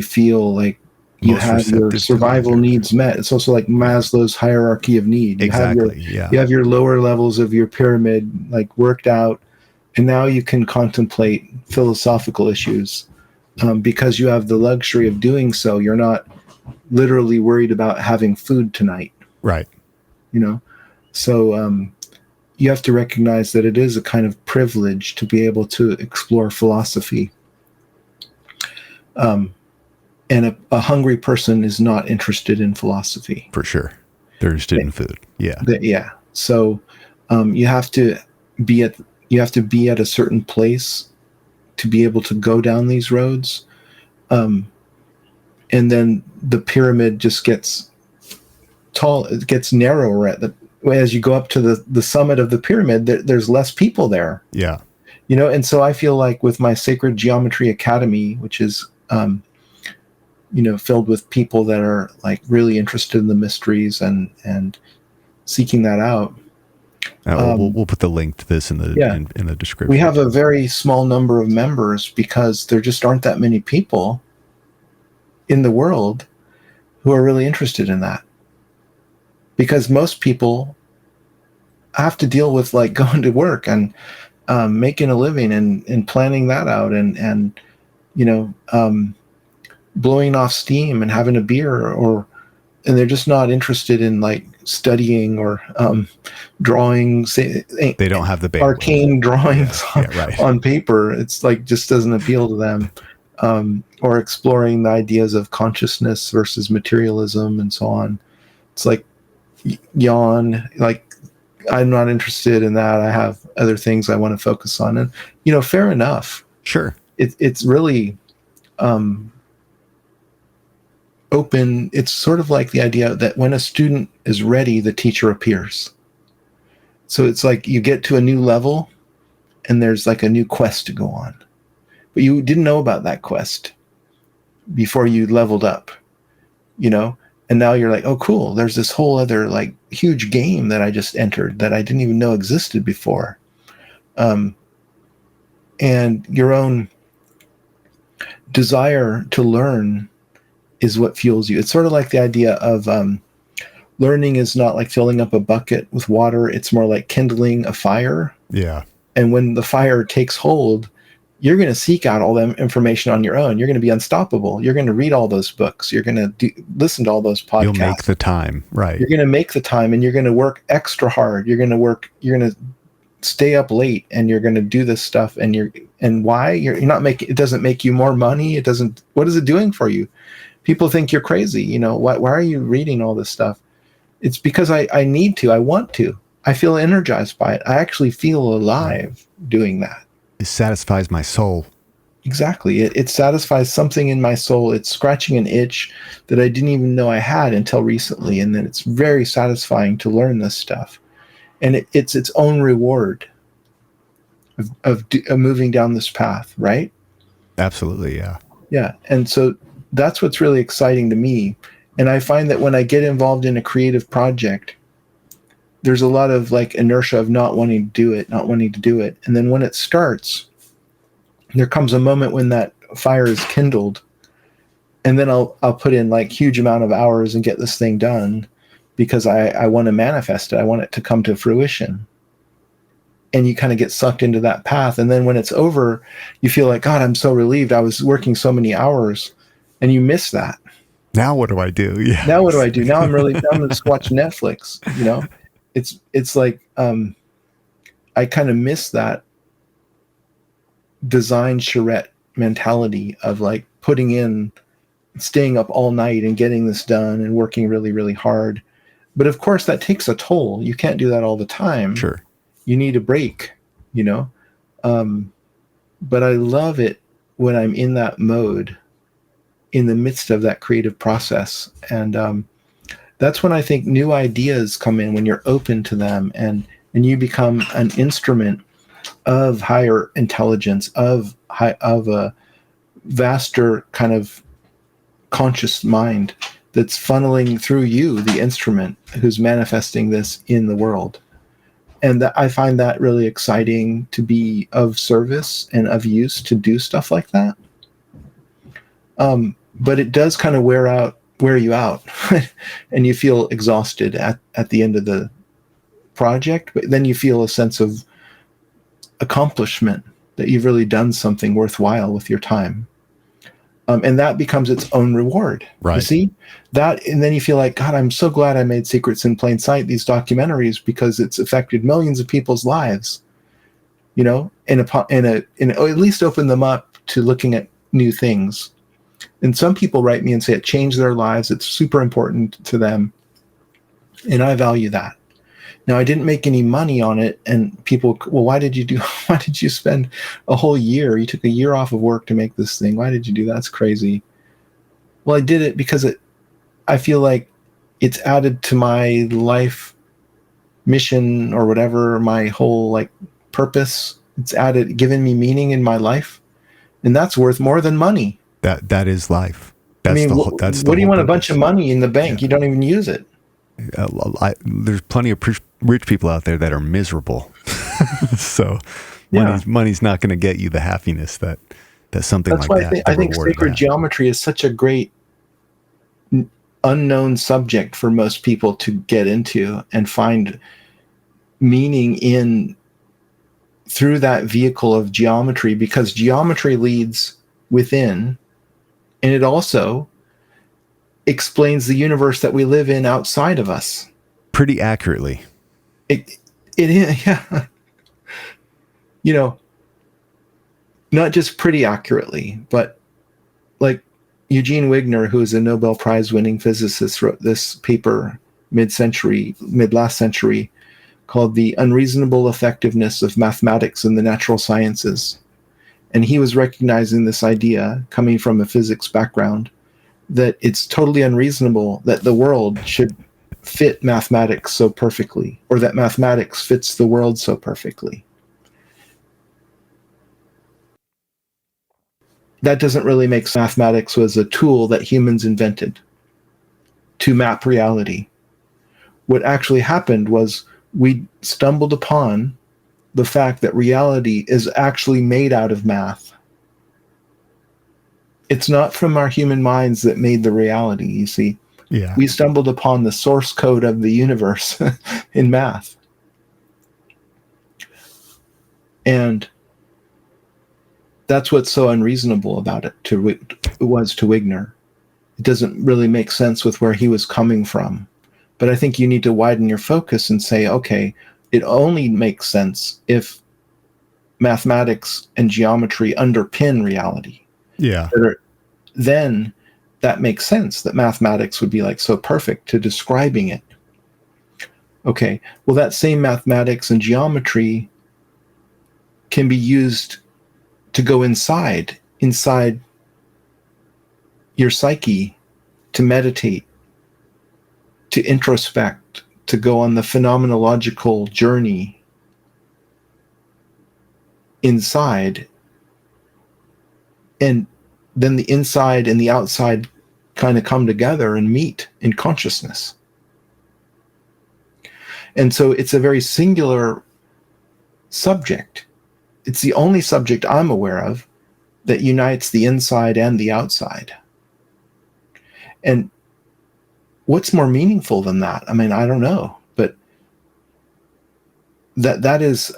[SPEAKER 4] feel like you have your survival needs met. It's also like Maslow's hierarchy of need. You have your lower levels of your pyramid like worked out, and now you can contemplate philosophical issues because you have the luxury of doing so. You're not literally worried about having food tonight. Right. So you have to recognize that it is a kind of privilege to be able to explore philosophy. And a hungry person is not interested in philosophy.
[SPEAKER 3] For sure. They're interested in food. Yeah.
[SPEAKER 4] So you have to be at a certain place to be able to go down these roads. And then the pyramid just gets tall, it gets narrower as you go up to the summit of the pyramid, there's less people there.
[SPEAKER 3] Yeah.
[SPEAKER 4] And so I feel like with my Sacred Geometry Academy, which is filled with people that are like really interested in the mysteries and seeking that out.
[SPEAKER 3] We'll put the link to this in the description.
[SPEAKER 4] We have a very small number of members because there just aren't that many people in the world who are really interested in that. Because most people have to deal with like going to work and making a living and planning that out and blowing off steam and having a beer, and they're just not interested in like studying or drawing.
[SPEAKER 3] They don't have the
[SPEAKER 4] arcane drawings on paper. It's like just doesn't appeal to them. Or exploring the ideas of consciousness versus materialism and so on. It's like yawn. Like I'm not interested in that. I have other things I want to focus on, and fair enough.
[SPEAKER 3] Sure.
[SPEAKER 4] It's really open. It's sort of like the idea that when a student is ready, the teacher appears. So it's like you get to a new level and there's like a new quest to go on, but you didn't know about that quest before you leveled up, and now you're like, oh cool, there's this whole other like huge game that I just entered that I didn't even know existed before. And your own desire to learn is what fuels you. It's sort of like the idea of learning is not like filling up a bucket with water. It's more like kindling a fire.
[SPEAKER 3] Yeah.
[SPEAKER 4] And when the fire takes hold, you're going to seek out all that information on your own. You're going to be unstoppable. You're going to read all those books. You're going to listen to all those podcasts.
[SPEAKER 3] You'll make the time, right?
[SPEAKER 4] You're going to make the time, and you're going to work extra hard. You're going to stay up late, and you're going to do this stuff. And why? You're not making. It doesn't make you more money. It doesn't. What is it doing for you? People think you're crazy. Why are you reading all this stuff? It's because I need to. I want to. I feel energized by it. I actually feel alive doing that.
[SPEAKER 3] It satisfies my soul.
[SPEAKER 4] Exactly. It satisfies something in my soul. It's scratching an itch that I didn't even know I had until recently. And then it's very satisfying to learn this stuff. And it's its own reward of moving down this path, right?
[SPEAKER 3] Absolutely, yeah.
[SPEAKER 4] Yeah. And so that's what's really exciting to me. And I find that when I get involved in a creative project, there's a lot of like inertia of not wanting to do it. And then when it starts, there comes a moment when that fire is kindled, and then I'll put in like huge amount of hours and get this thing done because I want to manifest it. I want it to come to fruition. And you kind of get sucked into that path. And then when it's over, you feel like, God, I'm so relieved. I was working so many hours, and you miss that.
[SPEAKER 3] Now what do I do? Yeah.
[SPEAKER 4] Now what do I do? Now I'm going to just watch Netflix, you know? It's like, I kind of miss that design charrette mentality of like staying up all night and getting this done and working really, really hard. But of course that takes a toll. You can't do that all the time.
[SPEAKER 3] Sure.
[SPEAKER 4] You need a break, you know? But I love it when I'm in that mode, in the midst of that creative process. And that's when I think new ideas come in, when you're open to them, and you become an instrument of higher intelligence, of a vaster kind of conscious mind that's funneling through you, the instrument who's manifesting this in the world. And I find that really exciting, to be of service and of use to do stuff like that. But it does kind of wear you out and you feel exhausted at the end of the project, but then you feel a sense of accomplishment, that you've really done something worthwhile with your time. And that becomes its own reward.
[SPEAKER 3] Right.
[SPEAKER 4] You see that, and then you feel like, God, I'm so glad I made Secrets in Plain Sight, these documentaries, because it's affected millions of people's lives. You know, and at least open them up to looking at new things. And some people write me and say it changed their lives. It's super important to them, and I value that. Now, I didn't make any money on it, and people, well, why did you spend a whole year? You took a year off of work to make this thing. Why did you do that? That's crazy. Well, I did it because I feel like it's added to my life mission or whatever, my whole like purpose. It's given me meaning in my life, and that's worth more than money.
[SPEAKER 3] That is life. That's
[SPEAKER 4] what do you want? A bunch of money in the bank? Yeah. You don't even use it.
[SPEAKER 3] There's plenty of rich people out there that are miserable. So money's not going to get you the happiness that something
[SPEAKER 4] That's
[SPEAKER 3] like
[SPEAKER 4] why
[SPEAKER 3] that.
[SPEAKER 4] I think sacred geometry is such a great unknown subject for most people to get into and find meaning in through that vehicle of geometry, because geometry leads within, and it also explains the universe that we live in outside of us
[SPEAKER 3] pretty accurately.
[SPEAKER 4] It is, yeah. You know, not just pretty accurately, but like Eugene Wigner, who is a Nobel Prize winning physicist, wrote this paper mid-last century, called The Unreasonable Effectiveness of Mathematics in the Natural Sciences. And he was recognizing this idea, coming from a physics background, that it's totally unreasonable that the world should fit mathematics so perfectly, or that mathematics fits the world so perfectly. That doesn't really make sense. Mathematics was a tool that humans invented to map reality. What actually happened was we stumbled upon the fact that reality is actually made out of math. It's not from our human minds that made the reality, you see.
[SPEAKER 3] Yeah.
[SPEAKER 4] We stumbled upon the source code of the universe in math. And that's what's so unreasonable about it to Wigner. It doesn't really make sense with where he was coming from. But I think you need to widen your focus and say, okay, it only makes sense if mathematics and geometry underpin reality.
[SPEAKER 3] Yeah.
[SPEAKER 4] Then that makes sense that mathematics would be like so perfect to describing it. Okay, well, that same mathematics and geometry can be used to go inside your psyche, to meditate, to introspect, to go on the phenomenological journey inside. And then the inside and the outside kind of come together and meet in consciousness. And so it's a very singular subject. It's the only subject I'm aware of that unites the inside and the outside. And what's more meaningful than that? I mean, I don't know, but that is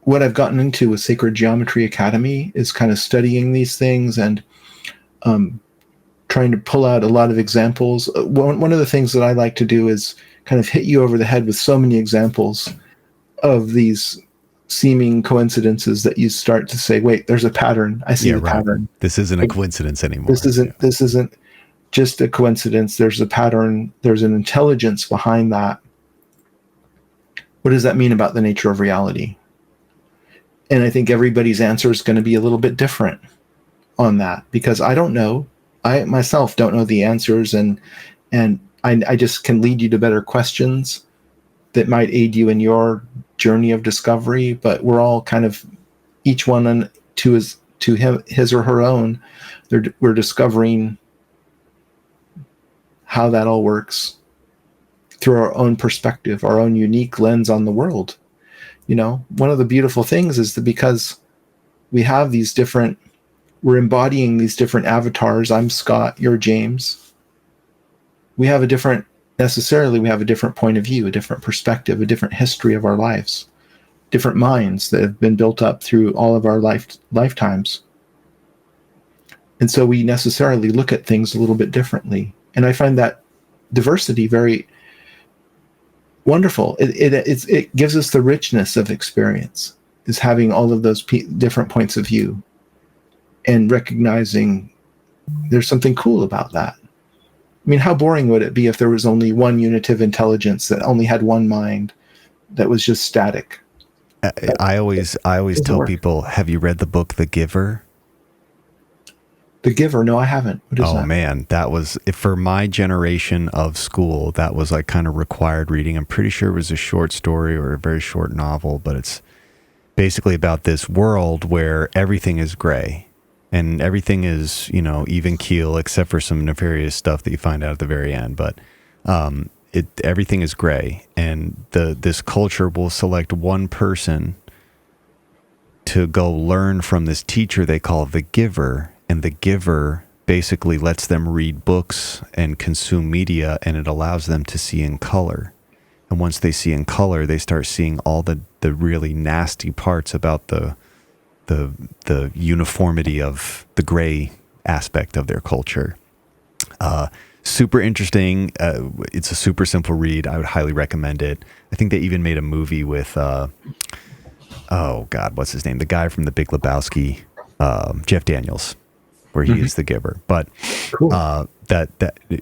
[SPEAKER 4] what I've gotten into with Sacred Geometry Academy, is kind of studying these things and trying to pull out a lot of examples. One of the things that I like to do is kind of hit you over the head with so many examples of these seeming coincidences that you start to say, wait, there's a pattern. I see the pattern.
[SPEAKER 3] This isn't a coincidence anymore.
[SPEAKER 4] This isn't just a coincidence. There's a pattern. There's an intelligence behind that. What does that mean about the nature of reality? And I think everybody's answer is going to be a little bit different on that, because I don't know. I myself don't know the answers, and I just can lead you to better questions that might aid you in your journey of discovery. But we're all kind of, each one to his or her own, we're discovering how that all works through our own perspective, our own unique lens on the world. You know, one of the beautiful things is that because we have these different, we're embodying these different avatars. I'm Scott, you're James. We have a different point of view, a different perspective, a different history of our lives, different minds that have been built up through all of our lifetimes. And so we necessarily look at things a little bit differently. And I find that diversity very wonderful. It gives us the richness of experience, is having all of those different points of view and recognizing there's something cool about that. I mean, how boring would it be if there was only one unitive intelligence that only had one mind that was just static?
[SPEAKER 3] I always tell people, have you read the book The Giver?
[SPEAKER 4] The Giver? No, I haven't. What is that?
[SPEAKER 3] Oh man, that was, for my generation of school, that was like kind of required reading. I'm pretty sure it was a short story or a very short novel, but it's basically about this world where everything is gray. And everything is, you know, even keel, except for some nefarious stuff that you find out at the very end. But everything is gray, and this culture will select one person to go learn from this teacher they call the Giver, and the Giver basically lets them read books and consume media, and it allows them to see in color. And once they see in color, they start seeing all the really nasty parts about the uniformity of the gray aspect of their culture. Super interesting. It's a super simple read. I would highly recommend it. I think they even made a movie with, oh God, what's his name? The guy from The Big Lebowski, Jeff Daniels, where he is the Giver. But
[SPEAKER 4] Cool.
[SPEAKER 3] that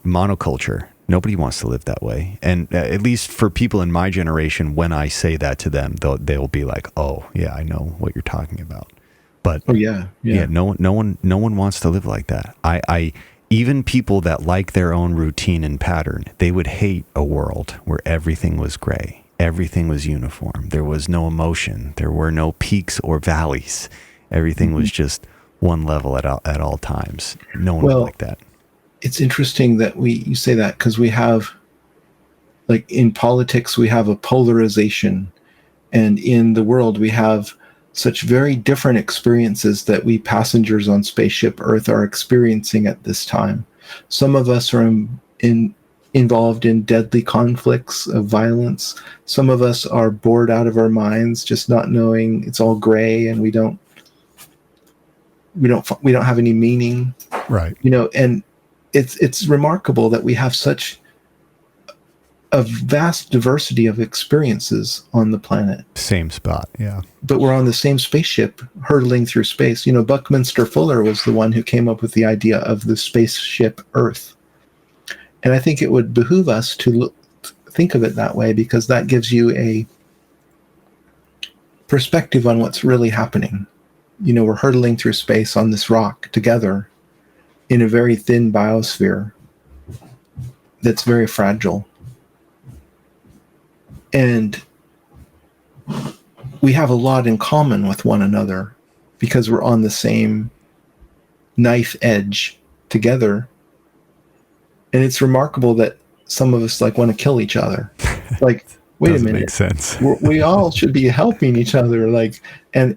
[SPEAKER 3] monoculture, nobody wants to live that way. And at least for people in my generation, when I say that to them, they'll be like, oh yeah, I know what you're talking about. But yeah, no one wants to live like that. I even people that like their own routine and pattern, they would hate a world where everything was gray, everything was uniform, there was no emotion, there were no peaks or valleys, everything was just one level at all times. No one would like that.
[SPEAKER 4] It's interesting that you say that, because we have, like in politics, we have a polarization, and in the world we have such very different experiences that we passengers on Spaceship Earth are experiencing at this time. Some of us are involved in deadly conflicts of violence. Some of us are bored out of our minds, just not knowing it's all gray, and we don't have any meaning.
[SPEAKER 3] Right.
[SPEAKER 4] You know, and it's remarkable that we have such a vast diversity of experiences on the planet.
[SPEAKER 3] Same spot, yeah.
[SPEAKER 4] But we're on the same spaceship hurtling through space. You know, Buckminster Fuller was the one who came up with the idea of the spaceship Earth. And I think it would behoove us to think of it that way, because that gives you a perspective on what's really happening. You know, we're hurtling through space on this rock together in a very thin biosphere that's very fragile. And we have a lot in common with one another because we're on the same knife edge together. And it's remarkable that some of us like want to kill each other. Like, wait a minute,
[SPEAKER 3] make sense.
[SPEAKER 4] we all should be helping each other. Like, and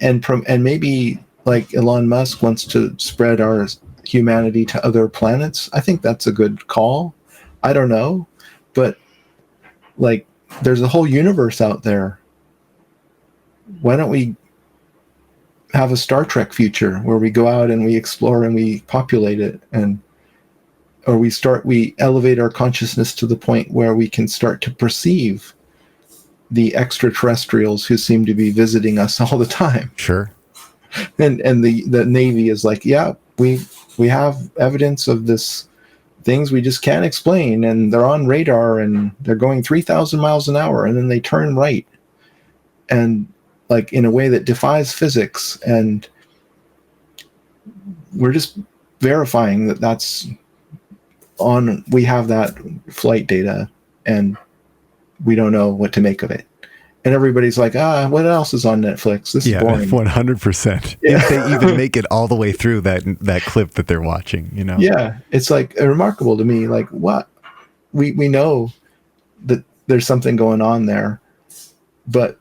[SPEAKER 4] maybe like Elon Musk wants to spread our humanity to other planets. I think that's a good call. I don't know, but like, there's a whole universe out there. Why don't we have a Star Trek future where we go out and we explore and we populate it, or we elevate our consciousness to the point where we can start to perceive the extraterrestrials who seem to be visiting us all the time.
[SPEAKER 3] Sure.
[SPEAKER 4] And the Navy is like, yeah, we have evidence of this things we just can't explain, and they're on radar and they're going 3,000 miles an hour, and then they turn right, and like in a way that defies physics, and we're just verifying that that's on. We have that flight data, and we don't know what to make of it. And everybody's like, what else is on Netflix? This is boring.
[SPEAKER 3] 100%.
[SPEAKER 4] Yeah.
[SPEAKER 3] If they even make it all the way through that clip that they're watching, you know?
[SPEAKER 4] Yeah. It's like remarkable to me. Like, what? We know that there's something going on there, but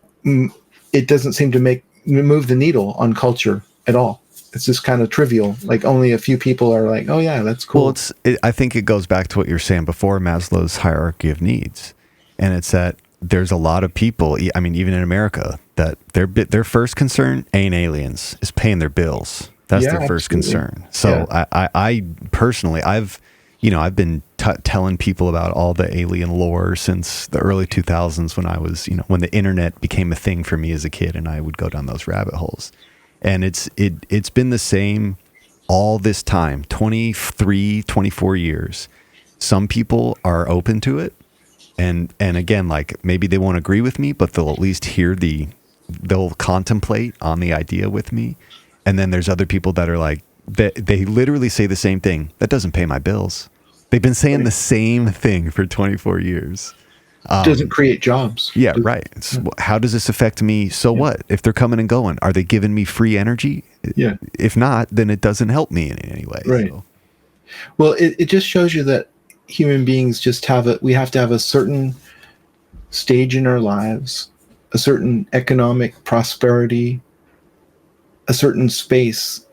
[SPEAKER 4] it doesn't seem to move the needle on culture at all. It's just kind of trivial. Like, only a few people are like, oh yeah, that's cool.
[SPEAKER 3] Well, I think it goes back to what you're saying before, Maslow's hierarchy of needs. And it's that there's a lot of people, I mean, even in America, that their first concern ain't aliens, is paying their bills. That's their first concern. So yeah. I personally, I've been telling people about all the alien lore since the early 2000s when I was, when the internet became a thing for me as a kid, and I would go down those rabbit holes. And it's been the same all this time, 23, 24 years. Some people are open to it. And again, like, maybe they won't agree with me, but they'll at least they'll contemplate on the idea with me. And then there's other people that are like, they literally say the same thing. That doesn't pay my bills. They've been saying the same thing for 24 years.
[SPEAKER 4] Doesn't create jobs.
[SPEAKER 3] Yeah, right. How does this affect me? So what? If they're coming and going, are they giving me free energy?
[SPEAKER 4] Yeah.
[SPEAKER 3] If not, then it doesn't help me in any way.
[SPEAKER 4] Right. So. Well, it just shows you that human beings we have to have a certain stage in our lives, a certain economic prosperity, a certain space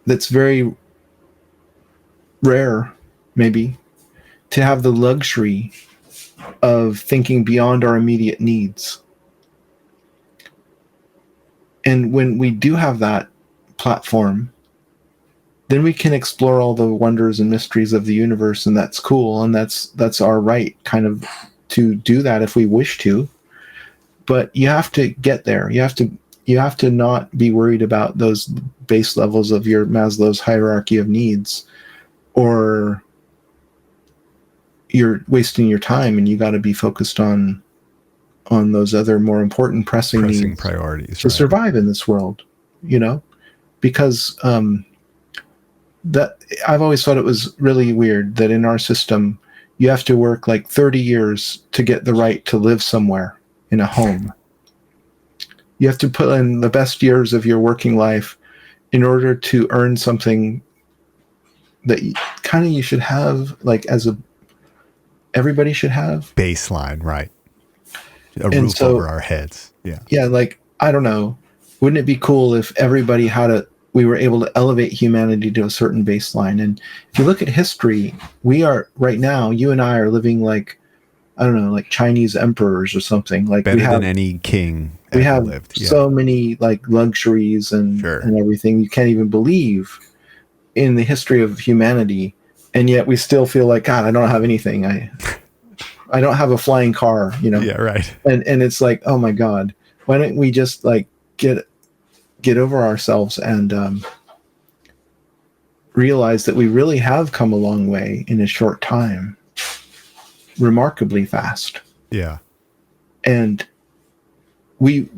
[SPEAKER 4] that's very rare, maybe, to have the luxury of thinking beyond our immediate needs. And when we do have that platform, then we can explore all the wonders and mysteries of the universe, and that's cool, and that's our right, kind of, to do that if we wish to. But you have to get there. You have to not be worried about those base levels of your Maslow's hierarchy of needs, or you're wasting your time, and you got to be focused on those other more important pressing needs,
[SPEAKER 3] priorities
[SPEAKER 4] to survive in this world, because that I've always thought it was really weird that in our system you have to work like 30 years to get the right to live somewhere in a home. You have to put in the best years of your working life in order to earn something that you should have, like, everybody should have.
[SPEAKER 3] Baseline, right? A roof over our heads. Yeah. Yeah,
[SPEAKER 4] like, I don't know. Wouldn't it be cool if everybody we were able to elevate humanity to a certain baseline? And if you look at history, we are right now, you and I are living like, I don't know, like Chinese emperors or something. Like,
[SPEAKER 3] better than any king
[SPEAKER 4] we have
[SPEAKER 3] lived. Yeah.
[SPEAKER 4] So many like luxuries and everything you can't even believe in the history of humanity, and yet we still feel like, God, I don't have anything. I don't have a flying car,
[SPEAKER 3] Yeah, right.
[SPEAKER 4] And it's like, oh my God, why don't we just like get over ourselves and realize that we really have come a long way in a short time, remarkably fast.
[SPEAKER 3] Yeah.
[SPEAKER 4] And we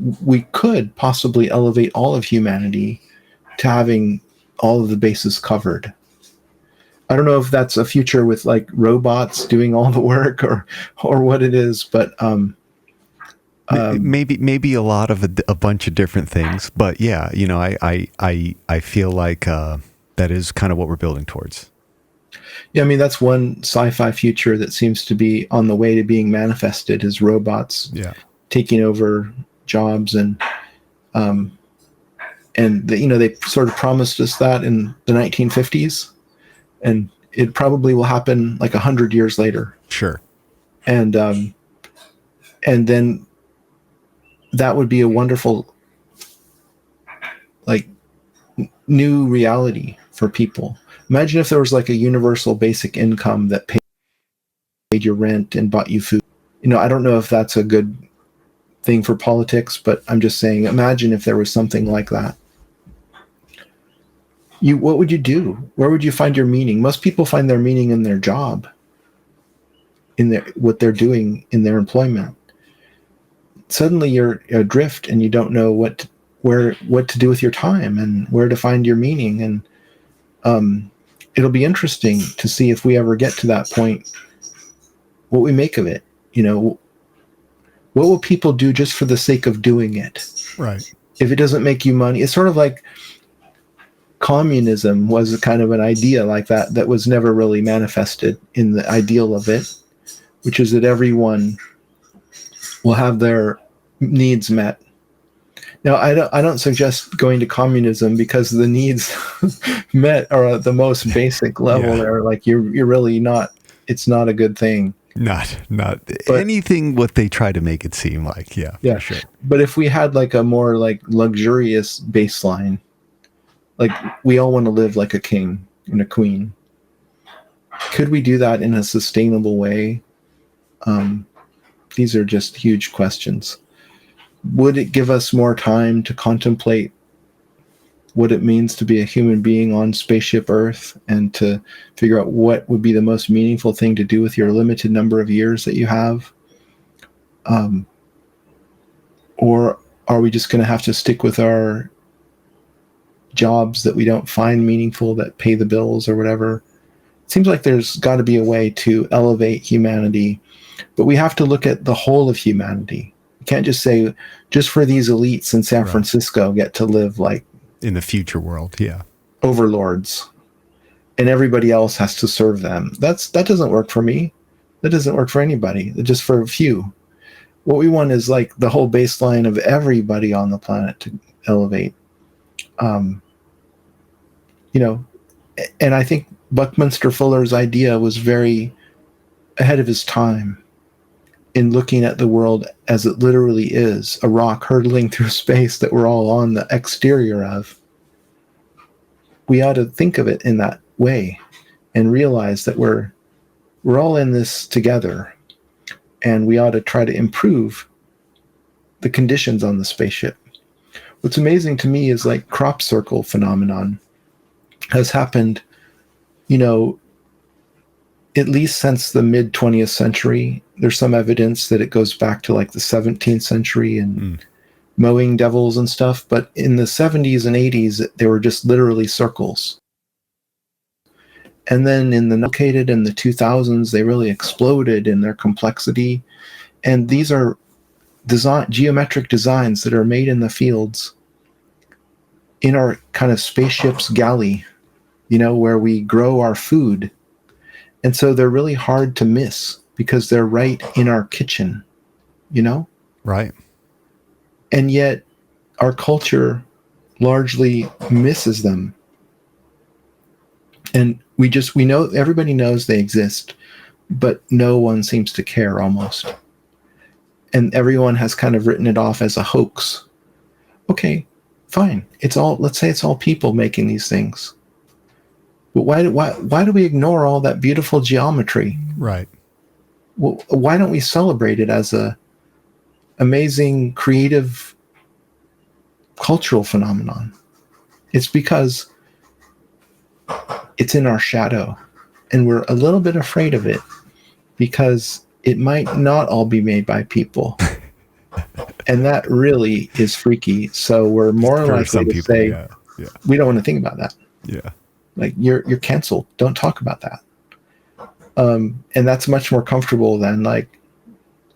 [SPEAKER 4] could possibly elevate all of humanity to having all of the bases covered. I don't know if that's a future with like robots doing all the work or what it is, but
[SPEAKER 3] maybe a lot of a bunch of different things, but yeah, I feel like that is kind of what we're building towards.
[SPEAKER 4] Yeah, I mean, that's one sci-fi future that seems to be on the way to being manifested, is robots taking over jobs. And they sort of promised us that in the 1950s, and it probably will happen like 100 years later.
[SPEAKER 3] Sure.
[SPEAKER 4] And then that would be a wonderful, like, new reality for people. Imagine if there was like a universal basic income that paid your rent and bought you food. I don't know if that's a good thing for politics, but I'm just saying, imagine if there was something like that. What would you do? Where would you find your meaning? Most people find their meaning in their job, in what they're doing in their employment. Suddenly you're adrift and you don't know what to do with your time and where to find your meaning. And it'll be interesting to see if we ever get to that point, what we make of it. What will people do just for the sake of doing it?
[SPEAKER 3] Right.
[SPEAKER 4] If it doesn't make you money, it's sort of like communism was a kind of an idea like that was never really manifested in the ideal of it, which is that everyone will have their needs met. Now, I don't suggest going to communism, because the needs met are at the most basic level. They're like, you're really not. It's not a good thing.
[SPEAKER 3] Not anything what they try to make it seem like. Yeah, for sure.
[SPEAKER 4] But if we had like a more like luxurious baseline, like we all want to live like a king and a queen, could we do that in a sustainable way? These are just huge questions. Would it give us more time to contemplate what it means to be a human being on spaceship Earth, and to figure out what would be the most meaningful thing to do with your limited number of years that you have? Or are we just going to have to stick with our jobs that we don't find meaningful, that pay the bills or whatever? It seems like there's got to be a way to elevate humanity, but we have to look at the whole of humanity. You can't just say, just for these elites in San Francisco get to live like
[SPEAKER 3] in the future world,
[SPEAKER 4] overlords, and everybody else has to serve them. That doesn't work for me. That doesn't work for anybody. Just for a few. What we want is like the whole baseline of everybody on the planet to elevate. And I think Buckminster Fuller's idea was very ahead of his time in looking at the world as it literally is, a rock hurtling through space that we're all on the exterior of. We ought to think of it in that way and realize that we're all in this together, and we ought to try to improve the conditions on the spaceship. What's amazing to me is like crop circle phenomenon has happened, at least since the mid 20th century. There's some evidence that it goes back to like the 17th century and mowing devils and stuff. But in the 70s and 80s, they were just literally circles. And then in the 2000s, they really exploded in their complexity. And these are geometric designs that are made in the fields in our kind of spaceship's galley, where we grow our food. And so they're really hard to miss because they're right in our kitchen,
[SPEAKER 3] Right.
[SPEAKER 4] And yet our culture largely misses them. And we know, everybody knows they exist, but no one seems to care almost. And everyone has kind of written it off as a hoax. Okay, fine. Let's say it's all people making these things. But why do we ignore all that beautiful geometry?
[SPEAKER 3] Right.
[SPEAKER 4] Well, why don't we celebrate it as a amazing, creative, cultural phenomenon? It's because it's in our shadow, and we're a little bit afraid of it because it might not all be made by people. And that really is freaky. So we're more likely to say, we don't want to think about that.
[SPEAKER 3] Yeah.
[SPEAKER 4] Like, you're canceled. Don't talk about that. And that's much more comfortable than like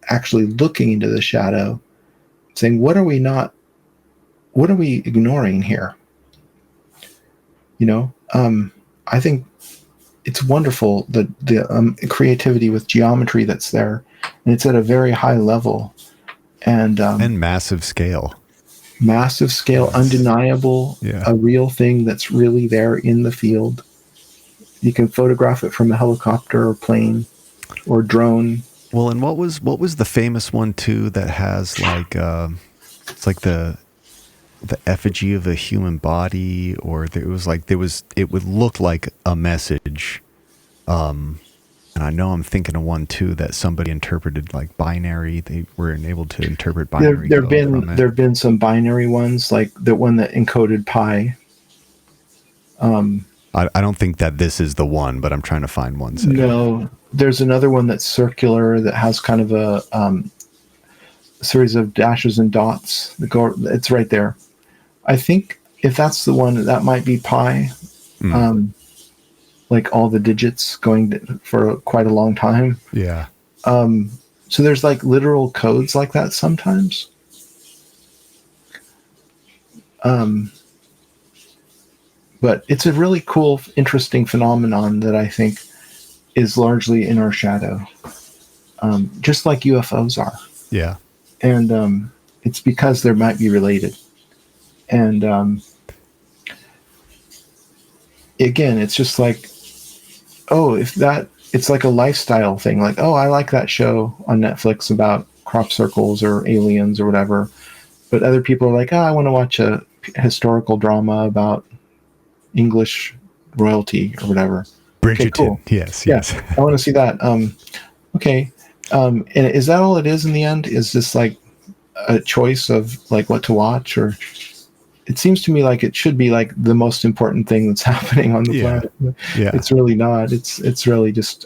[SPEAKER 4] actually looking into the shadow, saying, what are we ignoring here? I think it's wonderful, the creativity with geometry that's there, and it's at a very high level, and
[SPEAKER 3] massive scale.
[SPEAKER 4] Massive scale, undeniable,
[SPEAKER 3] Yeah.
[SPEAKER 4] a real thing that's really there in the field. You can photograph it from a helicopter or plane or drone.
[SPEAKER 3] Well, and what was the famous one too that has like it's like the effigy of a human body, or it would look like a message. And I know I'm thinking of one too that somebody interpreted like binary. They were able to interpret binary.
[SPEAKER 4] There've been some binary ones, like the one that encoded pi.
[SPEAKER 3] I don't think that this is the one, but I'm trying to find one.
[SPEAKER 4] No, there's another one that's circular that has kind of a series of dashes and dots that go. It's right there. I think if that's the one, that might be pi. Like all the digits going for quite a long time.
[SPEAKER 3] Yeah.
[SPEAKER 4] So there's like literal codes like that sometimes. But it's a really cool, interesting phenomenon that I think is largely in our shadow, just like UFOs are.
[SPEAKER 3] Yeah.
[SPEAKER 4] And it's because they might be related. And again, it's just like, it's like a lifestyle thing. Like, oh, I like that show on Netflix about crop circles or aliens or whatever. But other people are like, oh, I want to watch a historical drama about English royalty or whatever.
[SPEAKER 3] Bridgerton.
[SPEAKER 4] Okay, cool.
[SPEAKER 3] Yes.
[SPEAKER 4] I want to see that. Okay. And is that all it is in the end? Is this like a choice of like what to watch? Or it seems to me like it should be like the most important thing that's happening on the planet.
[SPEAKER 3] Yeah.
[SPEAKER 4] It's really not. It's really just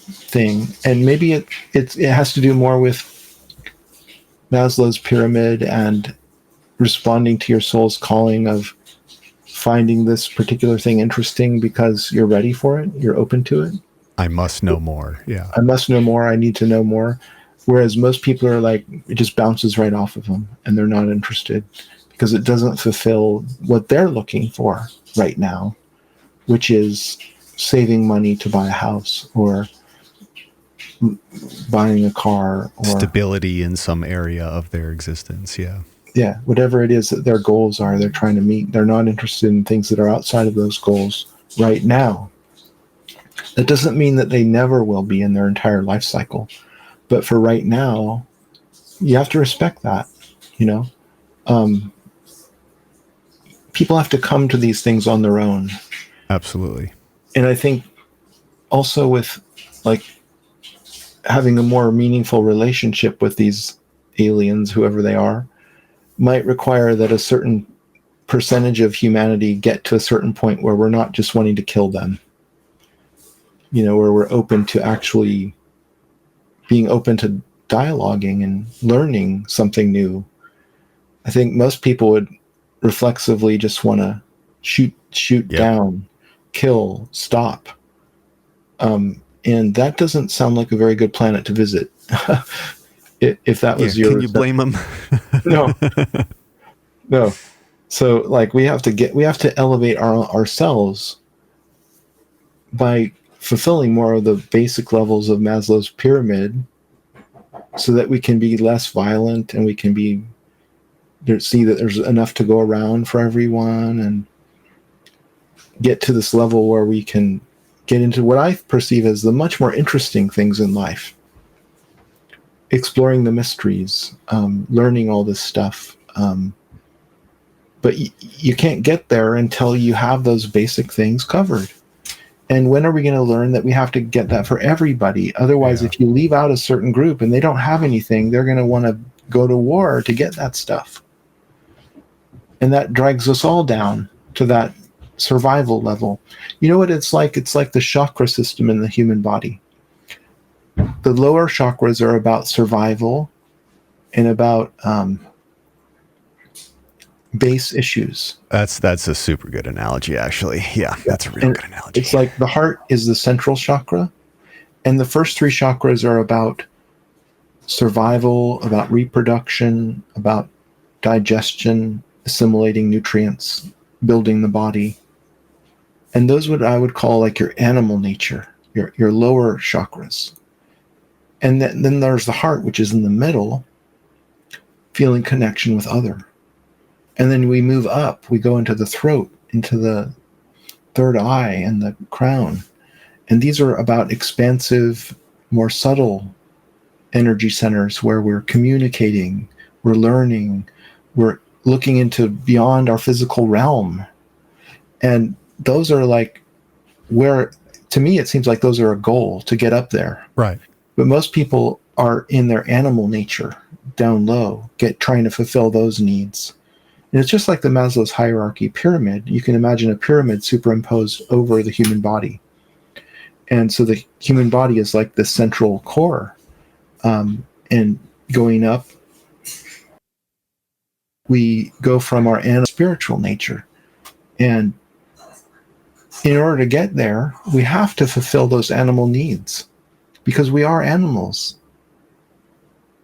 [SPEAKER 4] thing. And maybe it has to do more with Maslow's pyramid and responding to your soul's calling of finding this particular thing interesting because you're ready for it, you're open to it.
[SPEAKER 3] I must know more. Yeah.
[SPEAKER 4] I must know more. I need to know more. Whereas most people are like, it just bounces right off of them and they're not interested because it doesn't fulfill what they're looking for right now, which is saving money to buy a house or buying a car or
[SPEAKER 3] stability in some area of their existence. Yeah.
[SPEAKER 4] Yeah. Whatever it is that their goals are, they're trying to meet. They're not interested in things that are outside of those goals right now. That doesn't mean that they never will be in their entire life cycle. But for right now, you have to respect that, people have to come to these things on their own.
[SPEAKER 3] Absolutely.
[SPEAKER 4] And I think also with like having a more meaningful relationship with these aliens, whoever they are, might require that a certain percentage of humanity get to a certain point where we're not just wanting to kill them, where we're open to actually being open to dialoguing and learning something new. I think most people would reflexively just want to shoot down, kill, stop. And that doesn't sound like a very good planet to visit. If that was yours.
[SPEAKER 3] Can you blame them?
[SPEAKER 4] No. So like we have to elevate ourselves by fulfilling more of the basic levels of Maslow's pyramid so that we can be less violent and we can see that there's enough to go around for everyone and get to this level where we can get into what I perceive as the much more interesting things in life. Exploring the mysteries, learning all this stuff. But you can't get there until you have those basic things covered. And when are we going to learn that we have to get that for everybody? Otherwise, if you leave out a certain group and they don't have anything, they're going to want to go to war to get that stuff. And that drags us all down to that survival level. You know what it's like? It's like the chakra system in the human body. The lower chakras are about survival and about base issues.
[SPEAKER 3] That's a super good analogy, actually. Yeah, that's a real good analogy.
[SPEAKER 4] It's like the heart is the central chakra, and the first three chakras are about survival, about reproduction, about digestion, assimilating nutrients, building the body. And those what I would call like your animal nature, your lower chakras. And then there's the heart, which is in the middle, feeling connection with other. And then we move up, we go into the throat, into the third eye and the crown. And these are about expansive, more subtle energy centers where we're communicating, we're learning, we're looking into beyond our physical realm. And those are like where, to me, it seems like those are a goal to get up there.
[SPEAKER 3] Right.
[SPEAKER 4] But most people are in their animal nature, down low, trying to fulfill those needs. And it's just like the Maslow's hierarchy pyramid. You can imagine a pyramid superimposed over the human body. And so the human body is like the central core. And going up, we go from our spiritual nature. And in order to get there, we have to fulfill those animal needs because we are animals.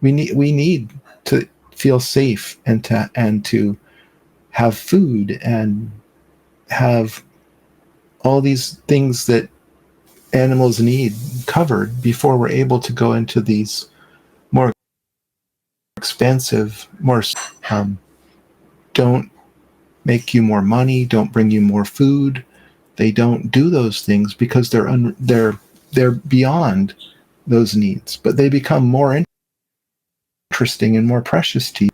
[SPEAKER 4] We need to feel safe and to have food and have all these things that animals need covered before we're able to go into these more expensive, more don't make you more money, don't bring you more food. They don't do those things because they're beyond those needs, but they become more interesting and more precious to you.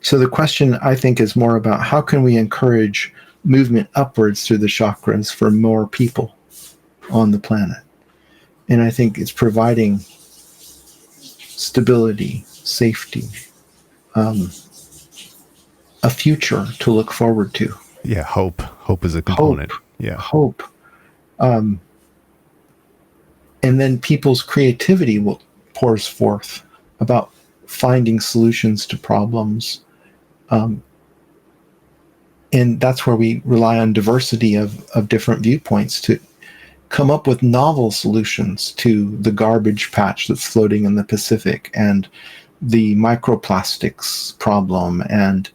[SPEAKER 4] So the question, I think, is more about how can we encourage movement upwards through the chakras for more people on the planet? And I think it's providing stability, safety, a future to look forward to.
[SPEAKER 3] Yeah, hope. Hope is a component.
[SPEAKER 4] Hope. And then people's creativity pours forth about finding solutions to problems. And that's where we rely on diversity of different viewpoints to come up with novel solutions to the garbage patch that's floating in the Pacific and the microplastics problem and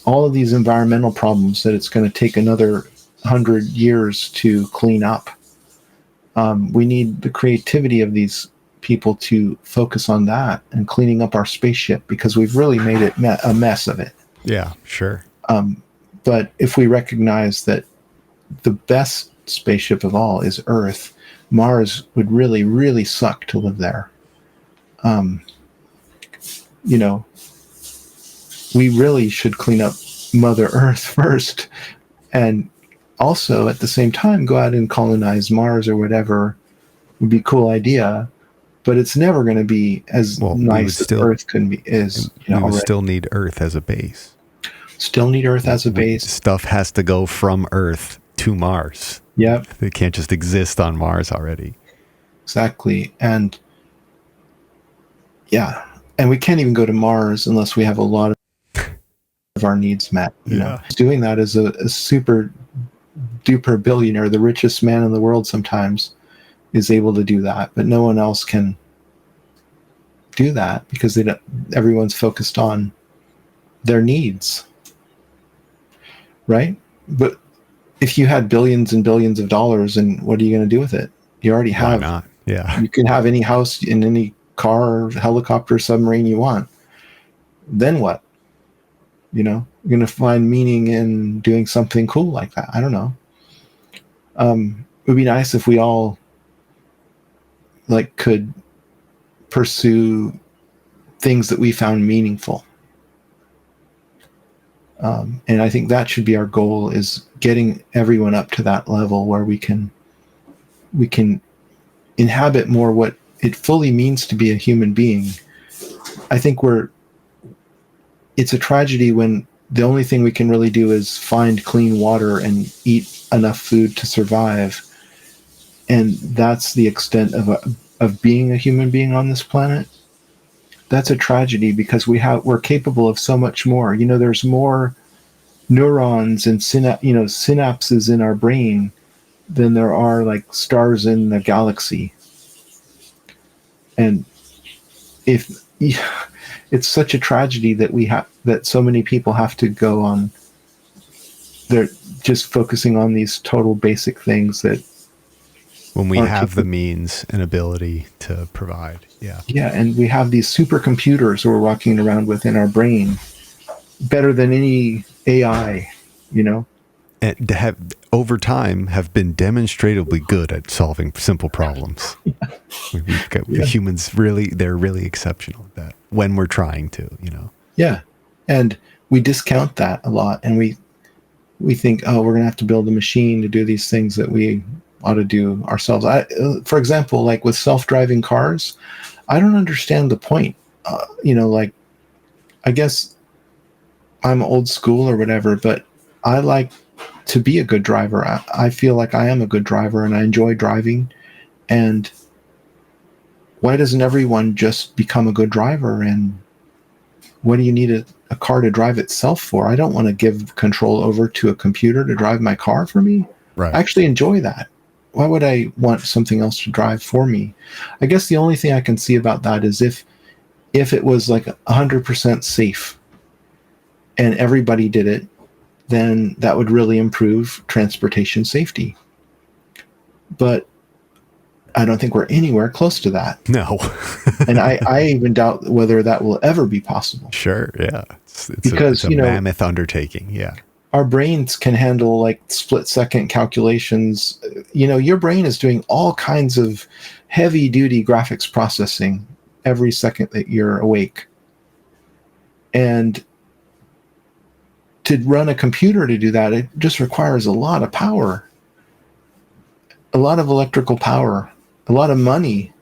[SPEAKER 4] all of these environmental problems that it's going to take another 100 years to clean up. We need the creativity of these people to focus on that and cleaning up our spaceship because we've really made it a mess of it.
[SPEAKER 3] Yeah, sure.
[SPEAKER 4] But if we recognize that the best spaceship of all is Earth, Mars would really, really suck to live there. We really should clean up Mother Earth first and also at the same time go out and colonize Mars or whatever would be a cool idea, but it's never going to be as nice as Earth can be.
[SPEAKER 3] We would still need Earth as a base.
[SPEAKER 4] Still need Earth as a base.
[SPEAKER 3] Stuff has to go from Earth to Mars.
[SPEAKER 4] Yep.
[SPEAKER 3] They can't just exist on Mars already.
[SPEAKER 4] Exactly. And yeah, and we can't even go to Mars unless we have a lot of our needs met. You know, doing that as a super duper billionaire, the richest man in the world sometimes is able to do that, but no one else can do that because everyone's focused on their needs, right? But if you had billions and billions of dollars, and what are you going to do with it? You already have.
[SPEAKER 3] Why not? Yeah.
[SPEAKER 4] You can have any house in any car, helicopter, submarine you want. Then what? You're going to find meaning in doing something cool like that. I don't know. It would be nice if we all could pursue things that we found meaningful. And I think that should be our goal, is getting everyone up to that level where we can inhabit more what it fully means to be a human being. I think it's a tragedy when the only thing we can really do is find clean water and eat enough food to survive. And that's the extent of being a human being on this planet. That's a tragedy because we're capable of so much more. There's more neurons and synapses in our brain than there are stars in the galaxy. And it's such a tragedy that that so many people have to go on they're just focusing on these total basic things that
[SPEAKER 3] when we have the means and ability to provide. Yeah.
[SPEAKER 4] Yeah. And we have these supercomputers we're walking around with in our brain, better than any AI, you know?
[SPEAKER 3] And to have, over time, have been demonstrably good at solving simple problems. We've got humans they're really exceptional at that when we're trying to, you know?
[SPEAKER 4] Yeah. And we discount that a lot. And we think, oh, we're going to have to build a machine to do these things that we ought to do ourselves. For example, like with self-driving cars, I don't understand the point. You know, like, I guess I'm old school or whatever, but I like to be a good driver. I feel like I am a good driver and I enjoy driving. And why doesn't everyone just become a good driver? And what do you need a car to drive itself for? I don't want to give control over to a computer to drive my car for me.
[SPEAKER 3] Right.
[SPEAKER 4] I actually enjoy that. Why would I want something else to drive for me? I guess the only thing I can see about that is if it was like 100% safe and everybody did it, then that would really improve transportation safety. But I don't think we're anywhere close to that.
[SPEAKER 3] No.
[SPEAKER 4] And I even doubt whether that will ever be possible.
[SPEAKER 3] Sure, yeah.
[SPEAKER 4] Because,
[SPEAKER 3] it's a mammoth undertaking, yeah.
[SPEAKER 4] Our brains can handle like split-second calculations. You know, your brain is doing all kinds of heavy-duty graphics processing every second that you're awake. And to run a computer to do that, it just requires a lot of power, a lot of electrical power, a lot of money,